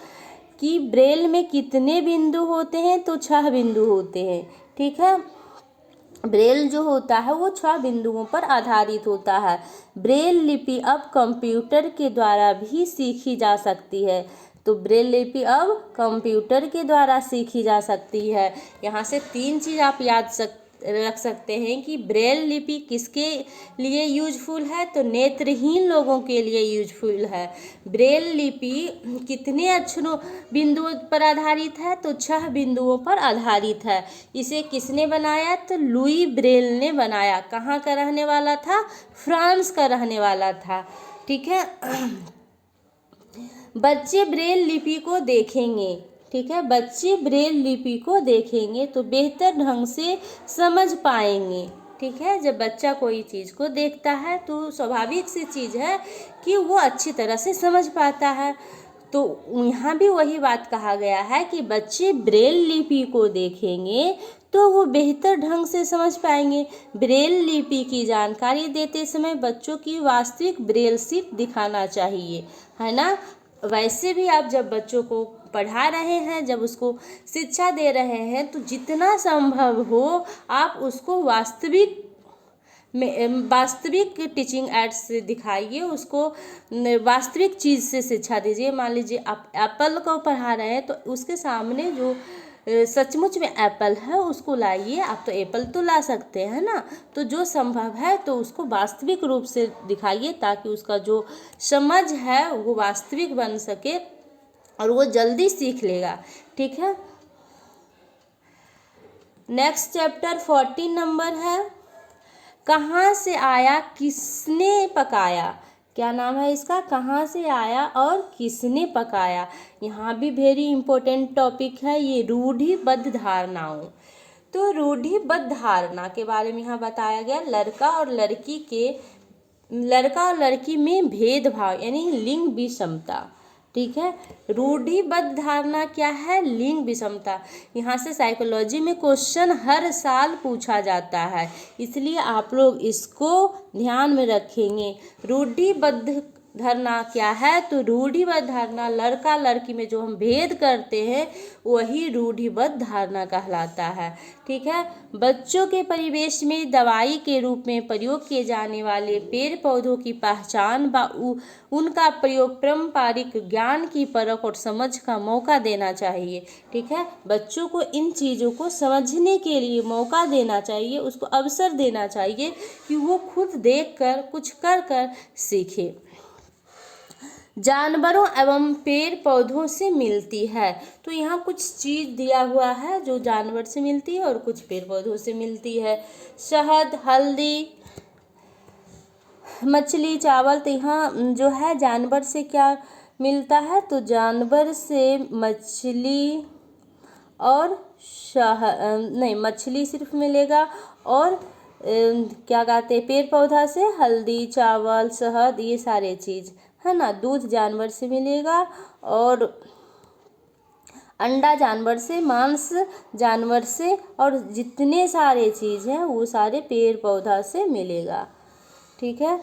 कि ब्रेल में कितने बिंदु होते हैं? तो 6 बिंदु होते हैं। ठीक है, ब्रेल जो होता है वो 6 बिंदुओं पर आधारित होता है। ब्रेल लिपि अब कंप्यूटर के द्वारा भी सीखी जा सकती है। तो ब्रेल लिपि अब कंप्यूटर के द्वारा सीखी जा सकती है। यहाँ से 3 चीज़ आप रख सकते हैं कि ब्रेल लिपि किसके लिए यूजफुल है, तो नेत्रहीन लोगों के लिए यूजफुल है। ब्रेल लिपि कितने अक्षरों बिंदुओं पर आधारित है, तो 6 बिंदुओं पर आधारित है। इसे किसने बनाया, तो लुई ब्रेल ने बनाया। कहाँ का रहने वाला था, फ्रांस का रहने वाला था। ठीक है, बच्चे ब्रेल लिपि को देखेंगे, ठीक है, बच्चे ब्रेल लिपि को देखेंगे तो बेहतर ढंग से समझ पाएंगे। ठीक है, जब बच्चा कोई चीज़ को देखता है तो स्वाभाविक सी चीज़ है कि वो अच्छी तरह से समझ पाता है। तो यहाँ भी वही बात कहा गया है कि बच्चे ब्रेल लिपि को देखेंगे तो वो बेहतर ढंग से समझ पाएंगे। ब्रेल लिपि की जानकारी देते समय बच्चों की वास्तविक ब्रेल शीट दिखाना चाहिए, है ना। वैसे भी आप जब बच्चों को पढ़ा रहे हैं, जब उसको शिक्षा दे रहे हैं, तो जितना संभव हो आप उसको वास्तविक टीचिंग एड्स से दिखाइए, उसको वास्तविक चीज़ से शिक्षा दीजिए। मान लीजिए आप एप्पल को पढ़ा रहे हैं तो उसके सामने जो सचमुच में एप्पल है उसको लाइए। आप तो एप्पल तो ला सकते हैं ना, तो जो संभव है तो उसको वास्तविक रूप से दिखाइए ताकि उसका जो समझ है वो वास्तविक बन सके और वो जल्दी सीख लेगा। ठीक है, नेक्स्ट चैप्टर 14 नंबर है, कहाँ से आया किसने पकाया। क्या नाम है इसका, कहाँ से आया और किसने पकाया। यहाँ भी वेरी इंपॉर्टेंट टॉपिक है ये, रूढ़िबद्ध धारणाओं। तो रूढ़िबद्ध धारणा के बारे में यहाँ बताया गया, लड़का और लड़की में भेदभाव यानी लिंग विषमता। ठीक है, रूढ़िबद्ध धारणा क्या है, लिंग विषमता। यहाँ से साइकोलॉजी में क्वेश्चन हर साल पूछा जाता है, इसलिए आप लोग इसको ध्यान में रखेंगे। रूढ़िबद्ध धारणा क्या है, तो रूढ़िबद्ध धारणा लड़का लड़की में जो हम भेद करते हैं वही रूढ़िबद्ध धारणा कहलाता है। ठीक है, बच्चों के परिवेश में दवाई के रूप में प्रयोग किए जाने वाले पेड़ पौधों की पहचान व उनका प्रयोग पारंपरिक ज्ञान की परख और समझ का मौका देना चाहिए। ठीक है, बच्चों को इन चीज़ों को समझने के लिए मौका देना चाहिए, उसको अवसर देना चाहिए कि वो खुद देखकर कुछ कर कर सीखे। जानवरों एवं पेड़ पौधों से मिलती है, तो यहाँ कुछ चीज़ दिया हुआ है जो जानवर से मिलती है और कुछ पेड़ पौधों से मिलती है। शहद, हल्दी, मछली, चावल। तो यहाँ जो है जानवर से क्या मिलता है, तो जानवर से मछली और मछली सिर्फ मिलेगा और क्या कहते हैं, पेड़ पौधा से हल्दी, चावल, शहद, ये सारे चीज़ है ना। दूध जानवर से मिलेगा और अंडा जानवर से, मांस जानवर से और जितने सारे चीज़ हैं वो सारे पेड़ पौधा से मिलेगा। ठीक है,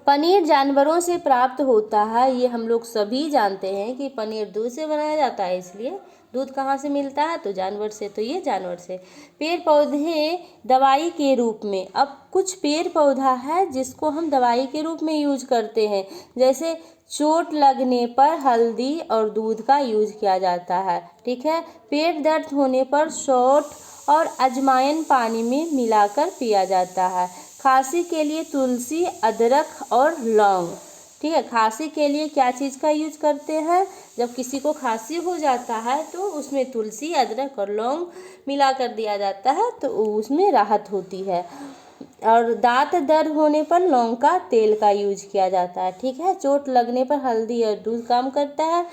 पनीर जानवरों से प्राप्त होता है, ये हम लोग सभी जानते हैं कि पनीर दूध से बनाया जाता है, इसलिए दूध कहाँ से मिलता है, तो जानवर से, तो ये जानवर से। पेड़ पौधे दवाई के रूप में, अब कुछ पेड़ पौधा है जिसको हम दवाई के रूप में यूज करते हैं, जैसे चोट लगने पर हल्दी और दूध का यूज किया जाता है। ठीक है, पेट दर्द होने पर सौंठ और अजवाइन पानी में मिलाकर पिया जाता है। खांसी के लिए तुलसी, अदरक और लौंग। ठीक है, खांसी के लिए क्या चीज़ का यूज करते हैं, जब किसी को खांसी हो जाता है तो उसमें तुलसी, अदरक और लौंग मिला कर दिया जाता है तो उसमें राहत होती है। और दांत दर्द होने पर लौंग का तेल का यूज किया जाता है। ठीक है, चोट लगने पर हल्दी और दूध काम करता है।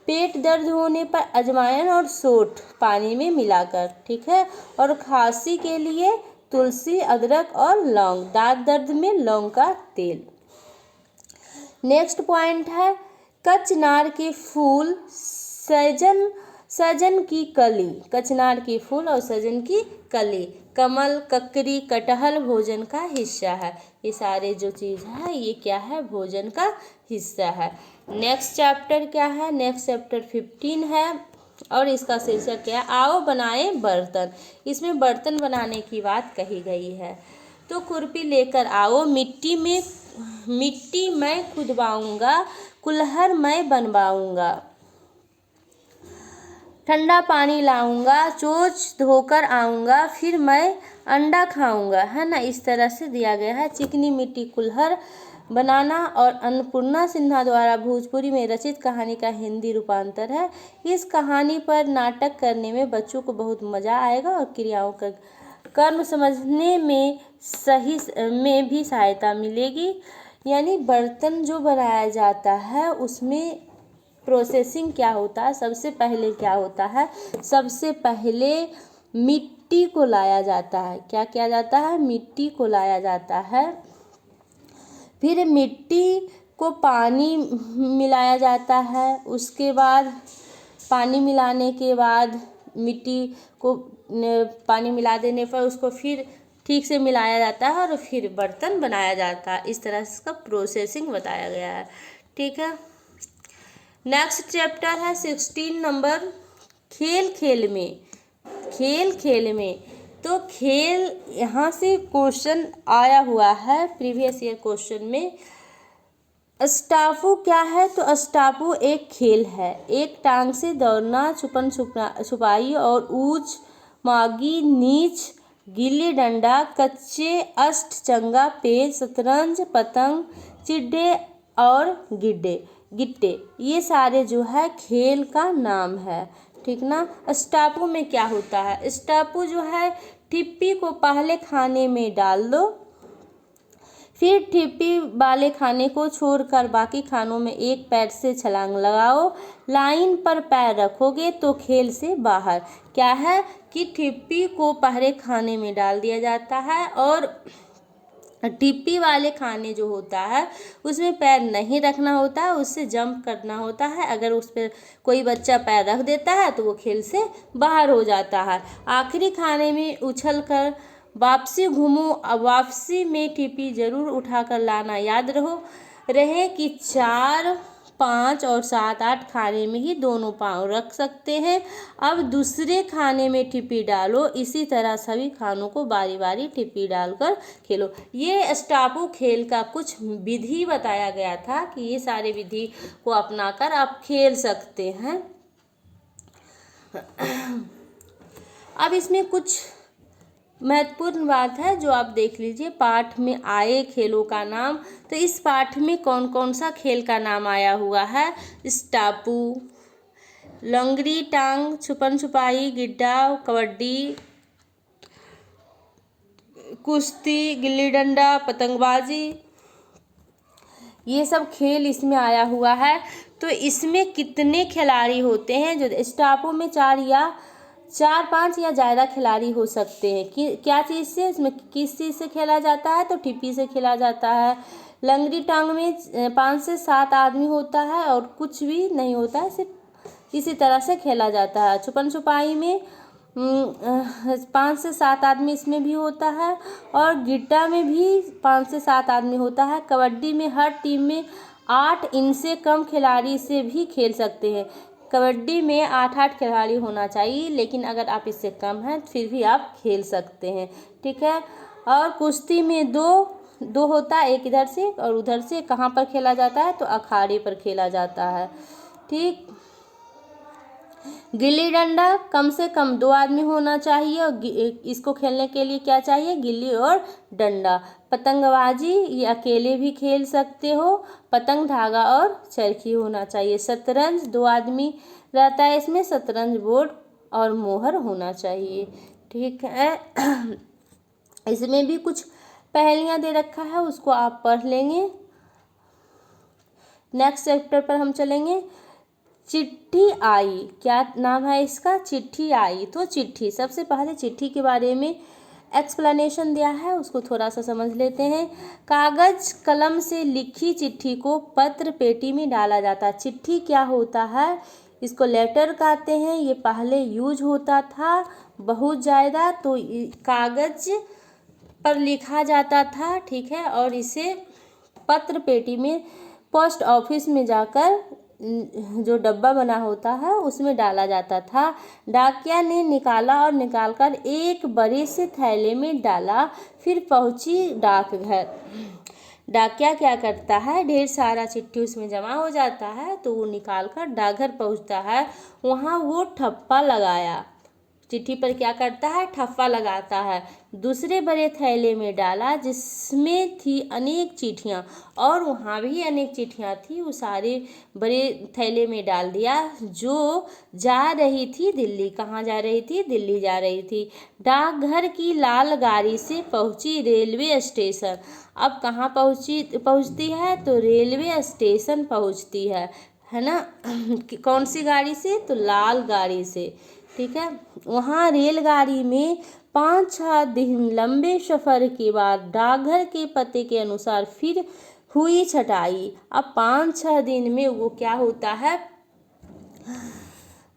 पेट दर्द होने पर अजवाइन और सौंठ पानी में मिलाकर। ठीक है, और खांसी के लिए तुलसी, अदरक और लौंग, दांत दर्द में लौंग का तेल। नेक्स्ट पॉइंट है, कचनार के फूल, सजन की कली। कचनार के फूल और सजन की कली, कमल, ककड़ी, कटहल भोजन का हिस्सा है। ये सारे जो चीज़ है ये क्या है, भोजन का हिस्सा है। नेक्स्ट चैप्टर क्या है, नेक्स्ट चैप्टर 15 है और इसका शीर्षक क्या है, आओ बनाए बर्तन। इसमें बर्तन बनाने की बात कही गई है। तो खुरपी लेकर आओ, मिट्टी मैं खुदवाऊंगा, कुल्हड़ मैं बनवाऊंगा। ठंडा पानी लाऊंगा, चोंच धोकर आऊंगा, फिर मैं अंडा खाऊंगा, है ना। इस तरह से दिया गया है। चिकनी मिट्टी कुल्हड़ बनाना और अन्नपूर्णा सिन्हा द्वारा भोजपुरी में रचित कहानी का हिंदी रूपांतर है। इस कहानी पर नाटक करने में बच्चों को बहुत मज़ा आएगा और क्रियाओं का कर्म समझने में भी सहायता मिलेगी। यानी बर्तन जो बनाया जाता है उसमें प्रोसेसिंग क्या होता है, सबसे पहले क्या होता है, सबसे पहले मिट्टी को लाया जाता है। क्या किया जाता है, मिट्टी को लाया जाता है, फिर मिट्टी को पानी मिलाया जाता है, उसके बाद पानी मिलाने के बाद मिट्टी को पानी मिला देने पर उसको फिर ठीक से मिलाया जाता है और फिर बर्तन बनाया जाता है। इस तरह से इसका प्रोसेसिंग बताया गया है। ठीक है, नेक्स्ट चैप्टर है 16 नंबर, खेल खेल में। खेल खेल में तो खेल यहाँ से क्वेश्चन आया हुआ है प्रीवियस ईयर क्वेश्चन में। स्टापू क्या है, तो स्टापू एक खेल है। एक टांग से दौड़ना, छुपन छुपाई और ऊंच मागी नीच, गिल्ली डंडा, कच्चे अष्टचंगा, पेच, शतरंज, पतंग, चिड्डे और गिट्टे, ये सारे जो है खेल का नाम है। ठीक ना। स्टापू में क्या होता है, स्टापू जो है टिप्पी को पहले खाने में डाल दो, फिर टिप्पी वाले खाने को छोड़कर बाकी खानों में एक पैर से छलांग लगाओ। लाइन पर पैर रखोगे तो खेल से बाहर। क्या है कि टिप्पी को पहले खाने में डाल दिया जाता है और टिप्पी वाले खाने जो होता है उसमें पैर नहीं रखना होता है, उससे जंप करना होता है। अगर उस पर कोई बच्चा पैर रख देता है तो वो खेल से बाहर हो जाता है। आखिरी खाने में उछल कर वापसी घूमो। अब वापसी में टिप्पी जरूर उठाकर लाना याद रहे कि 4, 5 और 7, 8 खाने में ही दोनों पाँव रख सकते हैं। अब दूसरे खाने में टिप्पी डालो। इसी तरह सभी खानों को बारी बारी टिप्पी डालकर खेलो। ये स्टापू खेल का कुछ विधि बताया गया था कि ये सारे विधि को अपनाकर आप खेल सकते हैं। अब इसमें कुछ महत्वपूर्ण बात है जो आप देख लीजिए। पाठ में आए खेलों का नाम, तो इस पाठ में कौन कौन सा खेल का नाम आया हुआ है, स्टापू, लंगड़ी टांग, छुपन छुपाई, गिड्डा, कबड्डी, कुश्ती, गिल्ली डंडा, पतंगबाजी, ये सब खेल इसमें आया हुआ है। तो इसमें कितने खिलाड़ी होते हैं, जो स्टापू में 4, 5 या ज़्यादा खिलाड़ी हो सकते हैं। कि क्या चीज़ से, इसमें किस चीज़ से खेला जाता है, तो टिप्पी से खेला जाता है। लंगड़ी टांग में 5 से 7 आदमी होता है और कुछ भी नहीं होता है, सिर्फ इसी तरह से खेला जाता है। छुपन छुपाई में 5 से 7 आदमी इसमें भी होता है और गिट्टा में भी 5 से 7 आदमी होता है। कबड्डी में हर टीम में 8, इनसे कम खिलाड़ी से भी खेल सकते हैं। कबड्डी में 8 खिलाड़ी होना चाहिए, लेकिन अगर आप इससे कम हैं फिर भी आप खेल सकते हैं। ठीक है। और कुश्ती में 2 होता है, एक इधर से और उधर से। कहाँ पर खेला जाता है, तो अखाड़े पर खेला जाता है। ठीक। गिल्ली डंडा कम से कम 2 आदमी होना चाहिए और इसको खेलने के लिए क्या चाहिए, गिल्ली और डंडा। पतंगबाजी ये अकेले भी खेल सकते हो, पतंग, धागा और चरखी होना चाहिए। शतरंज 2 आदमी रहता है इसमें, शतरंज बोर्ड और मोहर होना चाहिए। ठीक है। इसमें भी कुछ पहेलियाँ दे रखा है, उसको आप पढ़ लेंगे। नेक्स्ट चैप्टर पर हम चलेंगे। चिट्ठी आई, क्या नाम है इसका, चिट्ठी आई। तो चिट्ठी, सबसे पहले चिट्ठी के बारे में एक्सप्लेनेशन दिया है, उसको थोड़ा सा समझ लेते हैं। कागज कलम से लिखी चिट्ठी को पत्र पेटी में डाला जाता है। चिट्ठी क्या होता है, इसको लेटर कहते हैं। ये पहले यूज होता था बहुत ज़्यादा, तो कागज पर लिखा जाता था। ठीक है। और इसे पत्र पेटी में पोस्ट ऑफिस में जाकर जो डब्बा बना होता है उसमें डाला जाता था। डाकिया ने निकाला और निकालकर एक बड़े से थैले में डाला, फिर पहुंची डाकघर। डाकिया क्या करता है, ढेर सारा चिट्ठी उसमें जमा हो जाता है तो वो निकाल कर डाकघर पहुंचता है। वहाँ वो ठप्पा लगाया, चिट्ठी पर क्या करता है, ठप्पा लगाता है। दूसरे बड़े थैले में डाला जिसमें थी अनेक चिट्ठियाँ, और वहाँ भी अनेक चिट्ठियाँ थी। वो सारे बड़े थैले में डाल दिया जो जा रही थी दिल्ली। कहाँ जा रही थी, दिल्ली जा रही थी। डाकघर की लाल गाड़ी से पहुँची रेलवे स्टेशन। अब कहाँ पहुँचती है, तो रेलवे स्टेशन पहुँचती है ना। कौन सी गाड़ी से, तो लाल गाड़ी से, ठीक है। वहाँ रेलगाड़ी में 5-6 दिन लंबे सफ़र के बाद डाकघर के पते के अनुसार फिर हुई छटाई। अब 5-6 दिन में वो क्या होता है,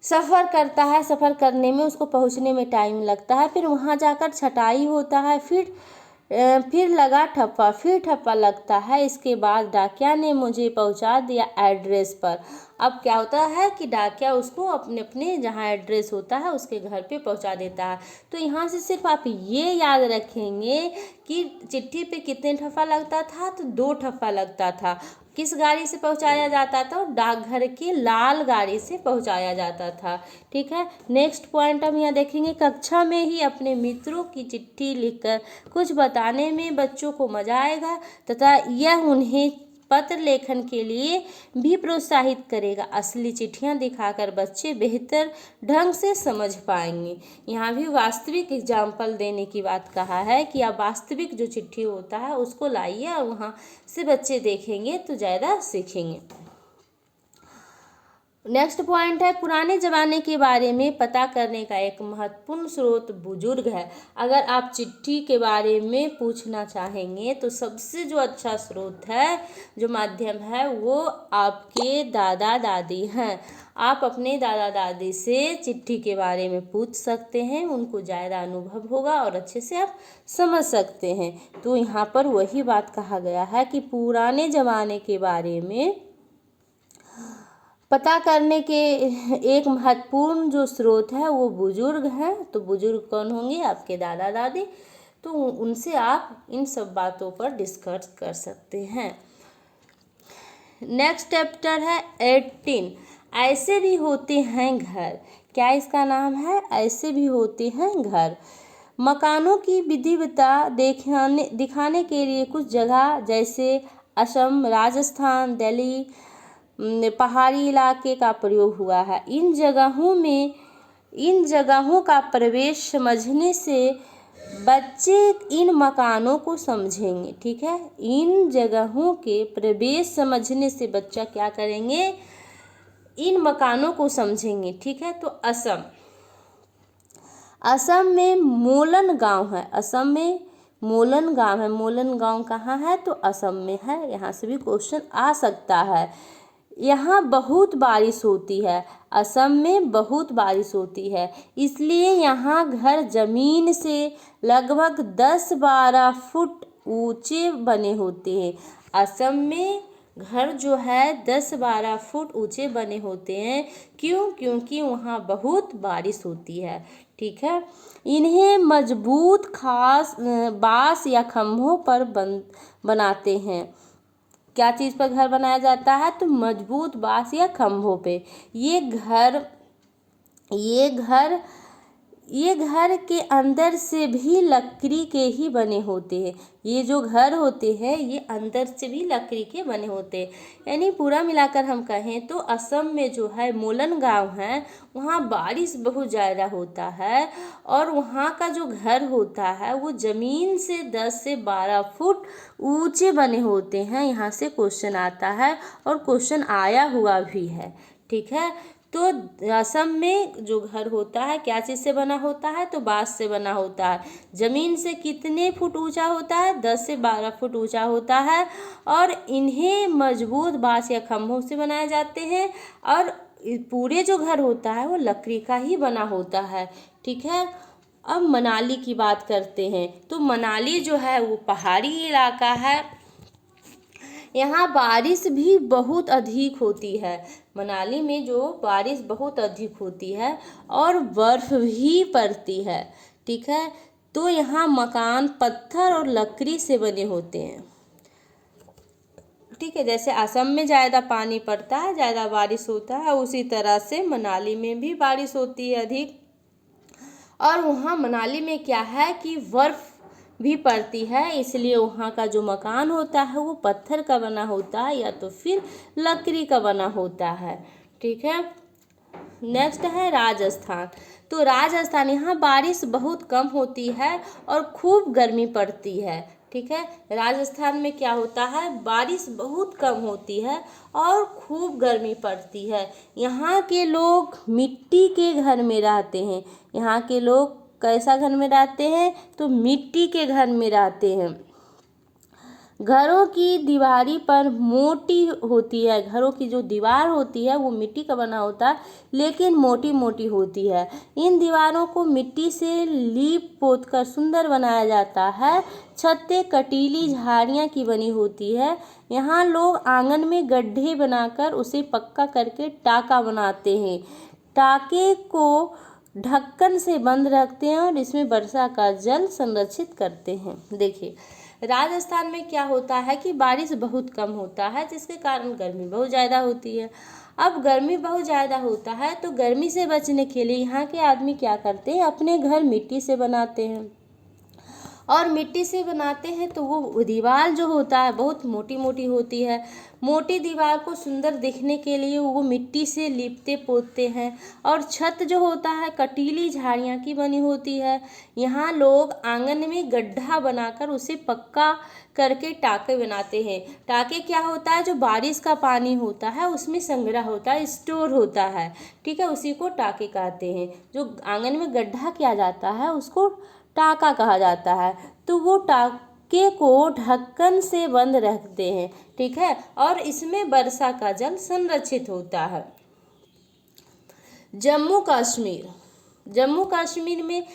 सफ़र करता है। सफ़र करने में उसको पहुँचने में टाइम लगता है। फिर वहाँ जाकर छटाई होता है। फिर लगा ठप्पा, फिर ठप्पा लगता है। इसके बाद डाकिया ने मुझे पहुंचा दिया एड्रेस पर। अब क्या होता है कि डाकिया उसको अपने अपने जहाँ एड्रेस होता है उसके घर पे पहुंचा देता है। तो यहाँ से सिर्फ आप ये याद रखेंगे कि चिट्ठी पे कितने ठप्पा लगता था, तो 2 ठप्पा लगता था। किस गाड़ी से पहुंचाया जाता था, डाकघर की लाल गाड़ी से पहुंचाया जाता था, ठीक है। नेक्स्ट पॉइंट हम यहाँ देखेंगे, कक्षा में ही अपने मित्रों की चिट्ठी लिखकर कुछ बताने में बच्चों को मजा आएगा तथा यह उन्हें पत्र लेखन के लिए भी प्रोत्साहित करेगा। असली चिट्ठियां दिखाकर बच्चे बेहतर ढंग से समझ पाएंगे। यहाँ भी वास्तविक एग्जाम्पल देने की बात कहा है कि आप वास्तविक जो चिट्ठी होता है उसको लाइए और वहाँ से बच्चे देखेंगे तो ज़्यादा सीखेंगे। नेक्स्ट पॉइंट है, पुराने ज़माने के बारे में पता करने का एक महत्वपूर्ण स्रोत बुजुर्ग है। अगर आप चिट्ठी के बारे में पूछना चाहेंगे तो सबसे जो अच्छा स्रोत है, जो माध्यम है, वो आपके दादा दादी हैं। आप अपने दादा दादी से चिट्ठी के बारे में पूछ सकते हैं, उनको ज़्यादा अनुभव होगा और अच्छे से आप समझ सकते हैं। तो यहाँ पर वही बात कहा गया है कि पुराने ज़माने के बारे में पता करने के एक महत्वपूर्ण जो स्रोत है वो बुजुर्ग हैं। तो बुजुर्ग कौन होंगे, आपके दादा दादी। तो उनसे आप इन सब बातों पर डिस्कस कर सकते हैं। नेक्स्ट चैप्टर है 18, ऐसे भी होते हैं घर। क्या इसका नाम है, ऐसे भी होते हैं घर। मकानों की विविधता दिखाने के लिए कुछ जगह जैसे असम, राजस्थान, दिल्ली, पहाड़ी इलाके का प्रयोग हुआ है। इन जगहों का प्रवेश समझने से बच्चे इन मकानों को समझेंगे, ठीक है। इन जगहों के प्रवेश समझने से बच्चा क्या करेंगे, इन मकानों को समझेंगे, ठीक है। तो असम में मोलन गांव है। असम में मोलन गांव है। मोलन गांव कहाँ है, तो असम में है। यहाँ से भी क्वेश्चन आ सकता है। यहाँ बहुत बारिश होती है। असम में बहुत बारिश होती है, इसलिए यहाँ घर जमीन से लगभग 10-12 फुट ऊंचे बने होते हैं। असम में घर जो है 10-12 फुट ऊंचे बने होते हैं। क्यों, क्योंकि वहाँ बहुत बारिश होती है, ठीक है। इन्हें मजबूत खास बांस या खंभों पर बनाते हैं। क्या चीज़ पर घर बनाया जाता है, तो मजबूत बांस या खंभों पे। ये घर के अंदर से भी लकड़ी के ही बने होते हैं। ये जो घर होते हैं ये अंदर से भी लकड़ी के बने होते हैं। यानी पूरा मिलाकर हम कहें तो असम में जो है मोलन गांव है, वहाँ बारिश बहुत ज़्यादा होता है और वहाँ का जो घर होता है वो ज़मीन से 10 से 12 फुट ऊंचे बने होते हैं। यहाँ से क्वेश्चन आता है और क्वेश्चन आया हुआ भी है, ठीक है। तो असम में जो घर होता है क्या चीज़ से बना होता है, तो बांस से बना होता है। ज़मीन से कितने फुट ऊंचा होता है, 10 से 12 फुट ऊंचा होता है और इन्हें मजबूत बांस या खंभों से बनाए जाते हैं और पूरे जो घर होता है वो लकड़ी का ही बना होता है, ठीक है। अब मनाली की बात करते हैं। तो मनाली जो है वो पहाड़ी इलाका है। यहाँ बारिश भी बहुत अधिक होती है। मनाली में जो बारिश बहुत अधिक होती है और बर्फ़ भी पड़ती है, ठीक है। तो यहाँ मकान पत्थर और लकड़ी से बने होते हैं। ठीक है, जैसे असम में ज़्यादा पानी पड़ता है, ज़्यादा बारिश होता है, उसी तरह से मनाली में भी बारिश होती है अधिक। और वहाँ मनाली में क्या है कि बर्फ़ भी पड़ती है, इसलिए वहाँ का जो मकान होता है वो पत्थर का बना होता है या तो फिर लकड़ी का बना होता है। ठीक है, नेक्स्ट है राजस्थान। तो राजस्थान, यहाँ बारिश बहुत कम होती है और खूब गर्मी पड़ती है। ठीक है, राजस्थान में क्या होता है, बारिश बहुत कम होती है और खूब गर्मी पड़ती है। यहाँ के लोग मिट्टी के घर में रहते हैं। यहाँ के लोग कैसा घर में रहते हैं, तो मिट्टी के घर में रहते हैं। घरों की दीवारी पर मोटी होती है, घरों की जो दीवार होती है वो मिट्टी का बना होता है लेकिन मोटी मोटी होती है। इन दीवारों को मिट्टी से लीप पोत कर सुंदर बनाया जाता है। छतें कटीली झाड़ियाँ की बनी होती है। यहाँ लोग आंगन में गड्ढे बनाकर उसे पक्का करके टाका बनाते हैं। टाके को ढक्कन से बंद रखते हैं और इसमें वर्षा का जल संरक्षित करते हैं। देखिए, राजस्थान में क्या होता है कि बारिश बहुत कम होता है, जिसके कारण गर्मी बहुत ज़्यादा होती है। अब गर्मी बहुत ज़्यादा होता है तो गर्मी से बचने के लिए यहाँ के आदमी क्या करते हैं, अपने घर मिट्टी से बनाते हैं। और मिट्टी से बनाते हैं तो वो दीवार जो होता है बहुत मोटी मोटी होती है। मोटी दीवार को सुंदर दिखने के लिए वो मिट्टी से लिपते पोतते हैं। और छत जो होता है कटीली झाड़ियाँ की बनी होती है। यहाँ लोग आंगन में गड्ढा बनाकर उसे पक्का करके टाके बनाते हैं। टाके क्या होता है, जो बारिश का पानी होता है उसमें संग्रह होता है, स्टोर होता है। ठीक है, उसी को टाके कहते हैं। जो आंगन में गड्ढा किया जाता है उसको टाका कहा जाता है। तो वो टाके को ढक्कन से बंद रखते हैं। ठीक है, और इसमें वर्षा का जल संरक्षित होता है। जम्मू कश्मीर, जम्मू कश्मीर में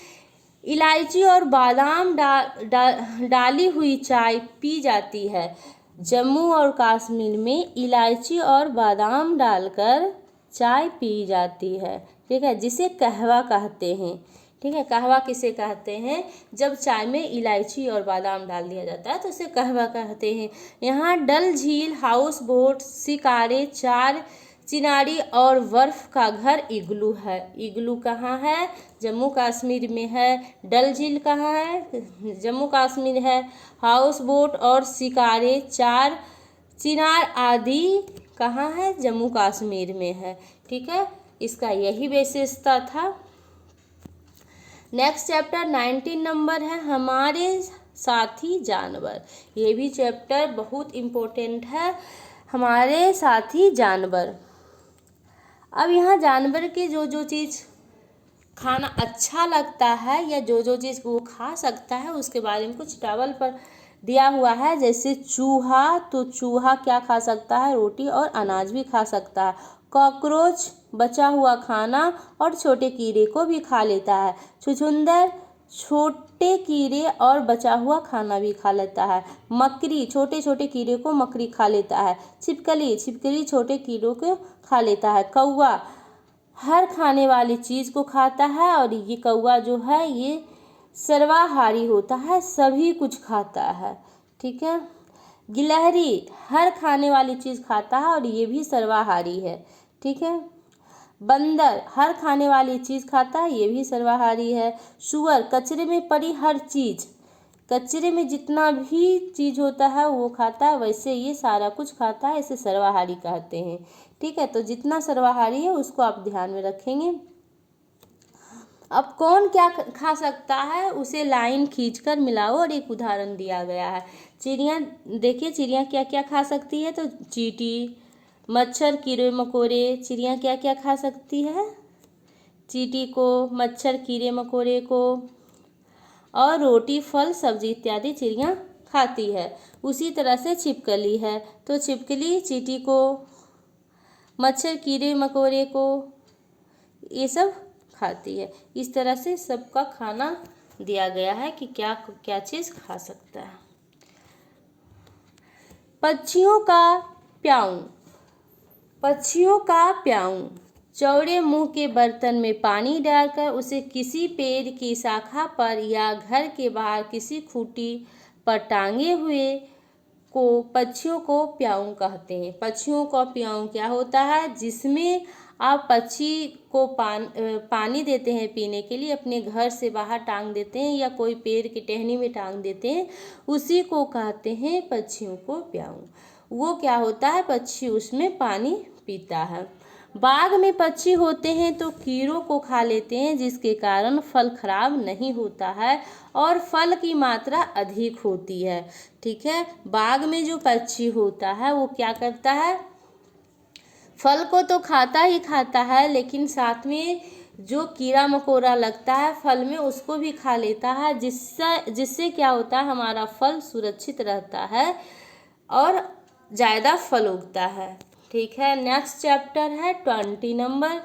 इलायची और बादाम डाली हुई चाय पी जाती है। जम्मू और कश्मीर में इलायची और बादाम डालकर चाय पी जाती है। ठीक है, जिसे कहवा कहते हैं। ठीक है, कहवा किसे कहते हैं, जब चाय में इलायची और बादाम डाल दिया जाता है तो उसे कहवा कहते हैं। यहाँ डल झील, हाउस बोट, शिकारे, चार चिनारी और बर्फ का घर इग्लू है। इग्लू कहाँ है, जम्मू कश्मीर में है। डल झील कहाँ है, जम्मू कश्मीर है। हाउस बोट और शिकारे, चार चिनार आदि कहाँ है, जम्मू कश्मीर में है। ठीक है, इसका यही विशेषता था। नेक्स्ट चैप्टर 19 नंबर है हमारे साथी जानवर। ये भी चैप्टर बहुत इम्पोर्टेंट है, हमारे साथी जानवर। अब यहाँ जानवर के जो जो चीज़ खाना अच्छा लगता है या जो जो चीज़ वो खा सकता है उसके बारे में कुछ टेबल पर दिया हुआ है। जैसे चूहा, तो चूहा क्या खा सकता है, रोटी और अनाज भी खा सकता है। कॉकरोच बचा हुआ खाना और छोटे कीड़े को भी खा लेता है। छुछुंदर छोटे कीड़े और बचा हुआ खाना भी खा लेता है। मकड़ी छोटे छोटे कीड़े को मकड़ी खा लेता है। छिपकली, छिपकली छोटे कीड़ों को खा लेता है। कौवा हर खाने वाली चीज़ को खाता है और ये कौवा जो है ये सर्वाहारी होता है, सभी कुछ खाता है। ठीक है, गिलहरी हर खाने वाली चीज़ खाता है और ये भी सर्वाहारी है। ठीक है, बंदर हर खाने वाली चीज़ खाता है, ये भी सर्वाहारी है। सूअर कचरे में पड़ी हर चीज़, कचरे में जितना भी चीज़ होता है वो खाता है, वैसे ये सारा कुछ खाता है, इसे सर्वाहारी कहते हैं। ठीक है, तो जितना सर्वाहारी है उसको आप ध्यान में रखेंगे। अब कौन क्या खा सकता है उसे लाइन खींचकर मिलाओ और एक उदाहरण दिया गया है। चिड़िया, देखिए चिड़िया क्या क्या खा सकती है, तो चींटी, मच्छर, कीड़े मकोड़े। चिड़िया क्या क्या खा सकती है, चींटी को, मच्छर, कीड़े मकोड़े को, और रोटी, फल, सब्जी इत्यादि चिड़िया खाती है। उसी तरह से छिपकली है, तो छिपकली चींटी को, मच्छर, कीड़े मकोड़े को, ये सब खाती है। इस तरह से सबका खाना दिया गया है कि क्या क्या चीज़ खा सकता है। पक्षियों का प्याऊं, पक्षियों का प्याऊं। चौड़े मुंह के बर्तन में पानी डालकर उसे किसी पेड़ की शाखा पर या घर के बाहर किसी खूंटी पर टांगे हुए को पक्षियों को प्याऊँ कहते हैं। पक्षियों का प्याऊँ क्या होता है? जिसमें आप पक्षी को पानी देते हैं पीने के लिए, अपने घर से बाहर टांग देते हैं या कोई पेड़ की टहनी में टांग देते हैं, उसी को कहते हैं पक्षियों को प्याऊँ। वो क्या होता है? पक्षी उसमें पानी पीता है। बाग में पक्षी होते हैं तो कीड़ों को खा लेते हैं, जिसके कारण फल खराब नहीं होता है और फल की मात्रा अधिक होती है। ठीक है, बाग में जो पक्षी होता है वो क्या करता है? फल को तो खाता ही खाता है, लेकिन साथ में जो कीड़ा मकोड़ा लगता है फल में उसको भी खा लेता है, जिससे क्या होता है? हमारा फल सुरक्षित रहता है और ज़्यादा फल उगता है। ठीक है, नेक्स्ट चैप्टर है 20 नंबर।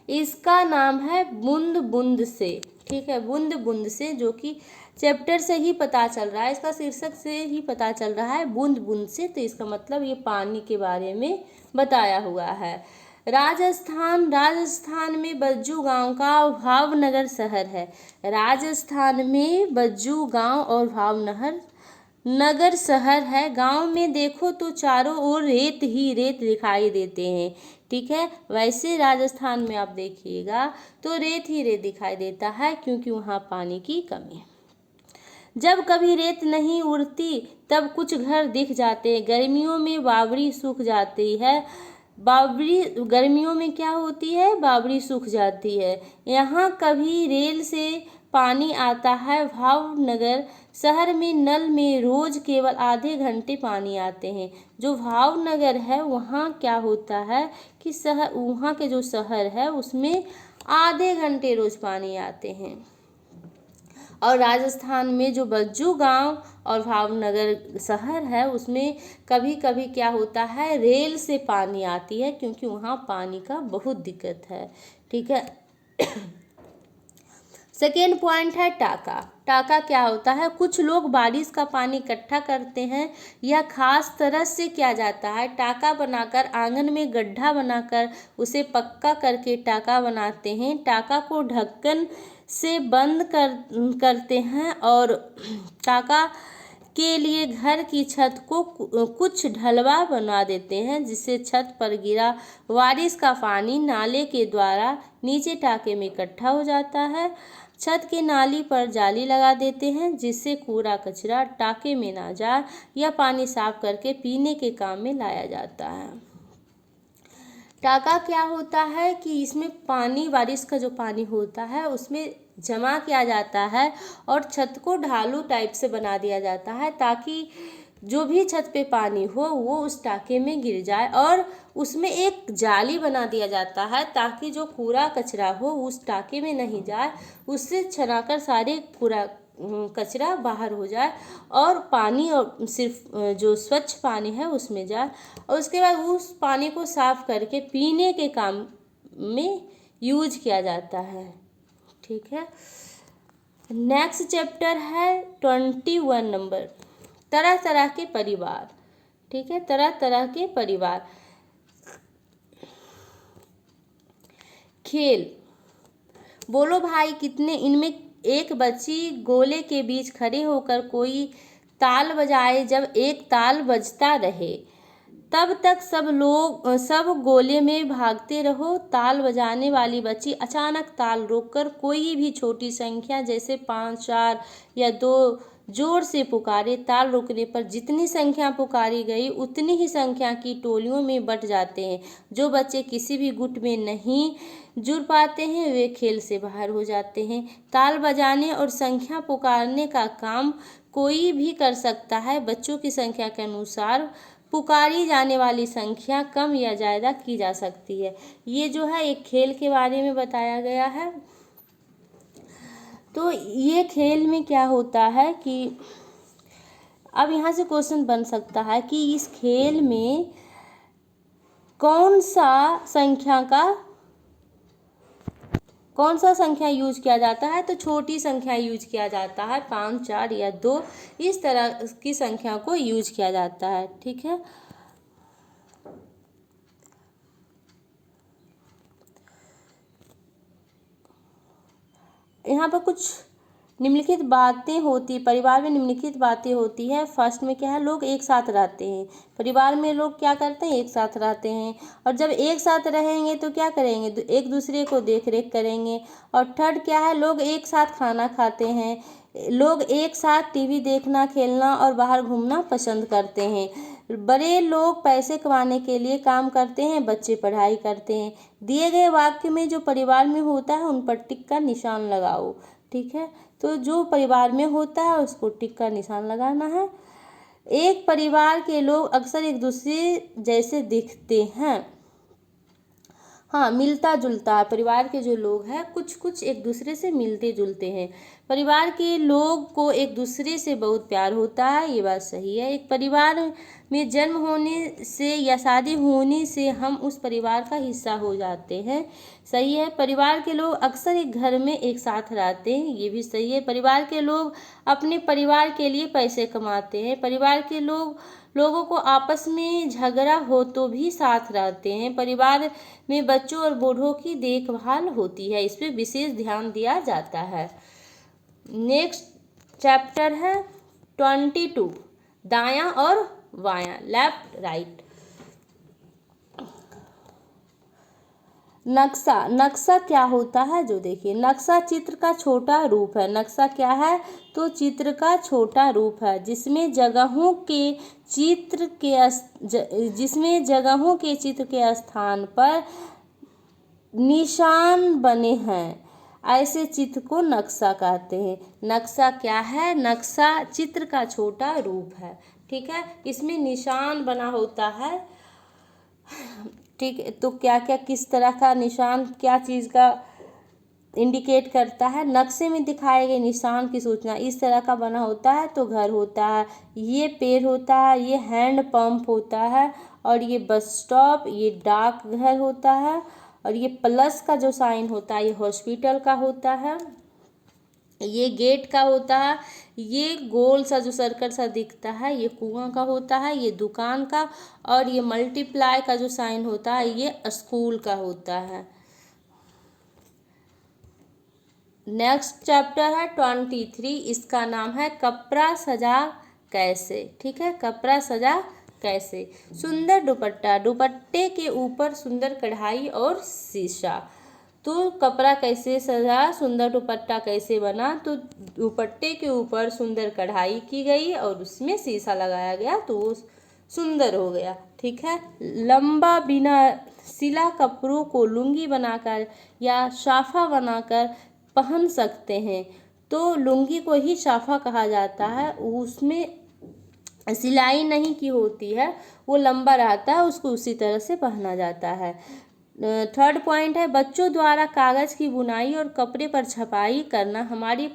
इसका नाम है बूंद बूंद से। ठीक है, बूंद बूंद से, जो कि चैप्टर से ही पता चल रहा है, इसका शीर्षक से ही पता चल रहा है, बूंद बूंद से। तो इसका मतलब ये पानी के बारे में बताया हुआ है। राजस्थान में बज्जू गांव का भावनगर शहर है। राजस्थान में बज्जू गांव और भावनगर शहर है। गांव में देखो तो चारों ओर रेत ही रेत दिखाई देते हैं। ठीक है, वैसे राजस्थान में आप देखिएगा तो रेत ही रेत दिखाई देता है, क्योंकि वहाँ पानी की कमी है। जब कभी रेत नहीं उड़ती तब कुछ घर दिख जाते हैं। गर्मियों में बावड़ी सूख जाती है। गर्मियों में क्या होती है? बावड़ी सूख जाती है। यहाँ कभी रेल से पानी आता है। भावनगर शहर में नल में रोज केवल आधे घंटे पानी आते हैं। जो भावनगर है वहाँ क्या होता है कि वहाँ के जो शहर है उसमें आधे घंटे रोज पानी आते हैं। और राजस्थान में जो बज्जू गांव और भावनगर शहर है उसमें कभी कभी क्या होता है? रेल से पानी आती है, क्योंकि वहाँ पानी का बहुत दिक्कत है। ठीक है, सेकेंड पॉइंट है टाका। टाका क्या होता है? कुछ लोग बारिश का पानी इकट्ठा करते हैं। यह खास तरह से किया जाता है। टाका बनाकर आंगन में गड्ढा बनाकर उसे पक्का करके टाका बनाते हैं। टाका को ढक्कन से बंद करते हैं और टाका के लिए घर की छत को कुछ ढलवा बना देते हैं, जिससे छत पर गिरा बारिश का पानी नाले के द्वारा नीचे टाके में इकट्ठा हो जाता है। छत के नाली पर जाली लगा देते हैं, जिससे कूड़ा कचरा टाके में ना जाए। यह पानी साफ करके पीने के काम में लाया जाता है। टाका क्या होता है कि इसमें पानी, बारिश का जो पानी होता है उसमें जमा किया जाता है और छत को ढालू टाइप से बना दिया जाता है, ताकि जो भी छत पे पानी हो वो उस टाके में गिर जाए। और उसमें एक जाली बना दिया जाता है ताकि जो कूड़ा कचरा हो उस टाके में नहीं जाए, उससे छनाकर सारे कूड़ा कचरा बाहर हो जाए और पानी और सिर्फ जो स्वच्छ पानी है उसमें जाए। और उसके बाद उस पानी को साफ करके पीने के काम में यूज किया जाता है। ठीक है, नेक्स्ट चैप्टर है 21 नंबर, तरह तरह के परिवार। ठीक है, तरह तरह के परिवार। खेल, बोलो भाई कितने। इनमें एक बच्ची गोले के बीच खड़े होकर कोई ताल बजाए। जब एक ताल बजता रहे तब तक सब गोले में भागते रहो। ताल बजाने वाली बच्ची अचानक ताल रोककर कोई भी छोटी संख्या जैसे 5, 4 या 2 जोर से पुकारे। ताल रुकने पर जितनी संख्या पुकारी गई उतनी ही संख्या की टोलियों में बट जाते हैं। जो बच्चे किसी भी गुट में नहीं जुड़ पाते हैं वे खेल से बाहर हो जाते हैं। ताल बजाने और संख्या पुकारने का काम कोई भी कर सकता है। बच्चों की संख्या के अनुसार पुकारी जाने वाली संख्या कम या ज़्यादा की जा सकती है। ये जो है एक खेल के बारे में बताया गया है। तो ये खेल में क्या होता है कि अब यहाँ से क्वेश्चन बन सकता है कि इस खेल में कौन सा संख्या यूज किया जाता है? तो छोटी संख्या यूज किया जाता है, 5, 4 या 2 इस तरह की संख्या को यूज किया जाता है। ठीक है, यहाँ पर कुछ निम्नलिखित बातें होती, परिवार में निम्नलिखित बातें होती है। फर्स्ट में क्या है, लोग एक साथ रहते हैं। परिवार में लोग क्या करते हैं, एक साथ रहते हैं। और जब एक साथ रहेंगे तो क्या करेंगे, एक दूसरे को देख रेख करेंगे। और थर्ड क्या है, लोग एक साथ खाना खाते हैं। लोग एक साथ टीवी देखना, खेलना और बाहर घूमना पसंद करते हैं। बड़े लोग पैसे कमाने के लिए काम करते हैं, बच्चे पढ़ाई करते हैं। दिए गए वाक्य में जो परिवार में होता है उन पर टिक का निशान लगाओ। ठीक है, तो जो परिवार में होता है उसको टिक का निशान लगाना है। एक परिवार के लोग अक्सर एक दूसरे जैसे दिखते हैं। हाँ, मिलता जुलता, परिवार के जो लोग हैं कुछ कुछ एक दूसरे से मिलते जुलते हैं। परिवार के लोग को एक दूसरे से बहुत प्यार होता है, ये बात सही है। एक परिवार में जन्म होने से या शादी होने से हम उस परिवार का हिस्सा हो जाते हैं, सही है। परिवार के लोग अक्सर एक घर में एक साथ रहते हैं, ये भी सही है। परिवार के लोग अपने परिवार के लिए पैसे कमाते हैं। परिवार के लोगों को आपस में झगड़ा हो तो भी साथ रहते हैं। परिवार में बच्चों और बूढ़ों की देखभाल होती है, इस पर विशेष ध्यान दिया जाता है। नेक्स्ट चैप्टर है 22, दायां और बायां, लेफ्ट राइट। नक्शा, नक्शा क्या होता है, जो देखिए, नक्शा चित्र का छोटा रूप है। नक्शा क्या है, तो चित्र का छोटा रूप है जिसमें जगहों के चित्र के स्थान पर निशान बने हैं, ऐसे चित्र को नक्शा कहते हैं। नक्शा क्या है, नक्शा चित्र का छोटा रूप है। ठीक है, इसमें निशान बना होता है। ठीक है, तो क्या क्या किस तरह का निशान क्या चीज़ का इंडिकेट करता है, नक्शे में दिखाए गए निशान की सूचना इस तरह का बना होता है तो घर होता है, ये पेड़ होता है, ये हैंड पंप होता है, और ये बस स्टॉप, ये डाक घर होता है, और ये प्लस का जो साइन होता है ये हॉस्पिटल का होता है, ये गेट का होता है, ये गोल सा जो सर्कल सा दिखता है ये कुआं का होता है, ये दुकान का, और ये मल्टीप्लाई का जो साइन होता है ये स्कूल का होता है। नेक्स्ट चैप्टर है 23, इसका नाम है कपड़ा सजा कैसे। ठीक है, कपड़ा सजा कैसे। सुंदर दुपट्टा, दुपट्टे के ऊपर सुंदर कढ़ाई और शीशा। तो कपड़ा कैसे सजा, सुंदर दुपट्टा कैसे बना, तो दुपट्टे के ऊपर सुंदर कढ़ाई की गई और उसमें शीशा लगाया गया तो वो सुंदर हो गया। ठीक है, लंबा बिना सिला कपड़ों को लुंगी बनाकर या साफा बनाकर पहन सकते हैं, तो लुंगी को ही साफा कहा जाता है। उसमें सिलाई नहीं की होती है, वो लंबा रहता है, उसको उसी तरह से पहना जाता है। थर्ड पॉइंट है बच्चों द्वारा कागज़ की बुनाई और कपड़े पर छपाई करना हमारी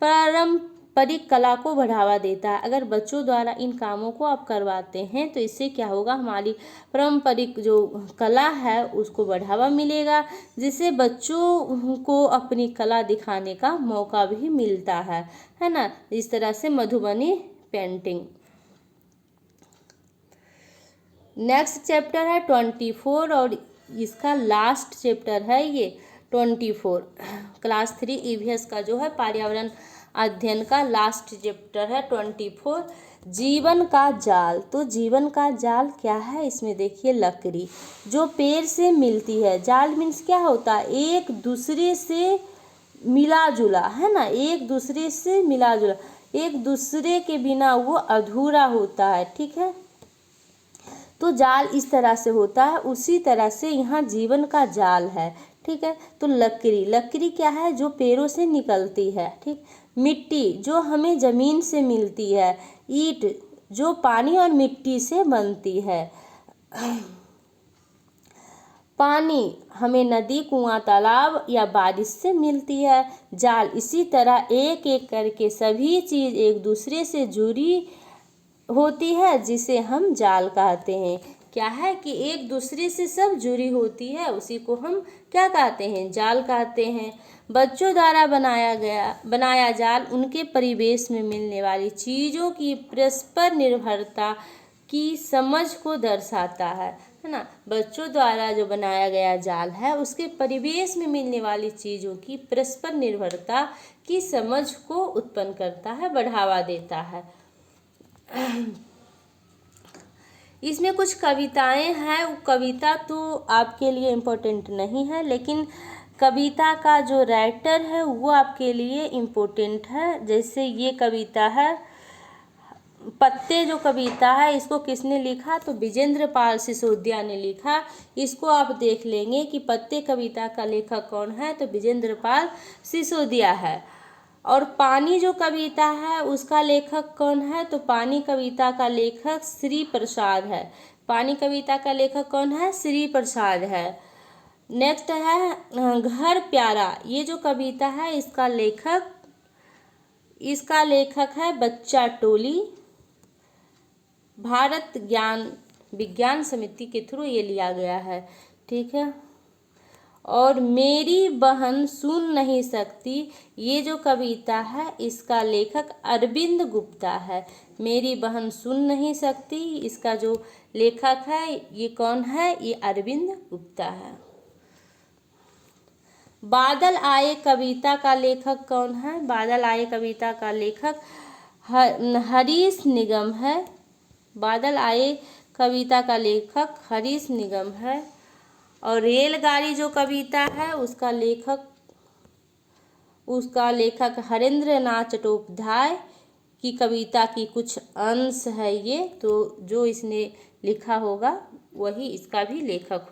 पारंपरिक कला को बढ़ावा देता है। अगर बच्चों द्वारा इन कामों को आप करवाते हैं तो इससे क्या होगा, हमारी पारंपरिक जो कला है उसको बढ़ावा मिलेगा, जिससे बच्चों को अपनी कला दिखाने का मौका भी मिलता है ना। इस तरह से मधुबनी पेंटिंग। नेक्स्ट चैप्टर है 24 और इसका लास्ट चैप्टर है ये 24, क्लास 3 ईवीएस का जो है पर्यावरण अध्ययन का लास्ट चैप्टर है 24, जीवन का जाल। तो जीवन का जाल क्या है, इसमें देखिए लकड़ी जो पेड़ से मिलती है। जाल मीन्स क्या होता है, एक दूसरे से मिला जुला, है ना, एक दूसरे से मिला जुला, एक दूसरे के बिना वो अधूरा होता है। ठीक है, तो जाल इस तरह से होता है, उसी तरह से यहाँ जीवन का जाल है। ठीक है, तो लकड़ी, लकड़ी क्या है, जो पेड़ों से निकलती है। ठीक, मिट्टी जो हमें ज़मीन से मिलती है, ईंट जो पानी और मिट्टी से बनती है, पानी हमें नदी, कुआं, तालाब या बारिश से मिलती है। जाल इसी तरह एक एक करके सभी चीज़ एक दूसरे से जुड़ी होती है जिसे हम जाल कहते हैं। क्या है कि एक दूसरे से सब जुड़ी होती है, उसी को हम क्या कहते हैं, जाल कहते हैं। बच्चों द्वारा बनाया जाल उनके परिवेश में मिलने वाली चीज़ों की परस्पर निर्भरता की समझ को दर्शाता है। है ना। बच्चों द्वारा जो बनाया गया जाल है उसके परिवेश में मिलने वाली चीज़ों की परस्पर निर्भरता की समझ को उत्पन्न करता है, बढ़ावा देता है। इसमें कुछ कविताएं हैं, वो कविता तो आपके लिए इम्पोर्टेंट नहीं है, लेकिन कविता का जो राइटर है वो आपके लिए इम्पोर्टेंट है। जैसे ये कविता है पत्ते, जो कविता है इसको किसने लिखा, तो विजेंद्र पाल सिसोदिया ने लिखा। इसको आप देख लेंगे कि पत्ते कविता का लेखक कौन है, तो विजेंद्र पाल सिसोदिया है। और पानी जो कविता है उसका लेखक कौन है, तो पानी कविता का लेखक श्री प्रसाद है। पानी कविता का लेखक कौन है, श्री प्रसाद है। नेक्स्ट है घर प्यारा, ये जो कविता है इसका लेखक है बच्चा टोली। भारत ज्ञान विज्ञान समिति के थ्रू ये लिया गया है, ठीक है। और मेरी बहन सुन नहीं सकती, ये जो कविता है इसका लेखक अरविंद गुप्ता है। मेरी बहन सुन नहीं सकती, इसका जो लेखक है ये कौन है, ये अरविंद गुप्ता है। बादल आए कविता का लेखक कौन है, बादल आए कविता का लेखक हरीश निगम है। बादल आए कविता का लेखक हरीश निगम है। और रेलगाड़ी जो कविता है उसका लेखक हरेंद्र नाथ चट्टोपाध्याय की कविता की कुछ अंश है ये, तो जो इसने लिखा होगा वही इसका भी लेखक होगा।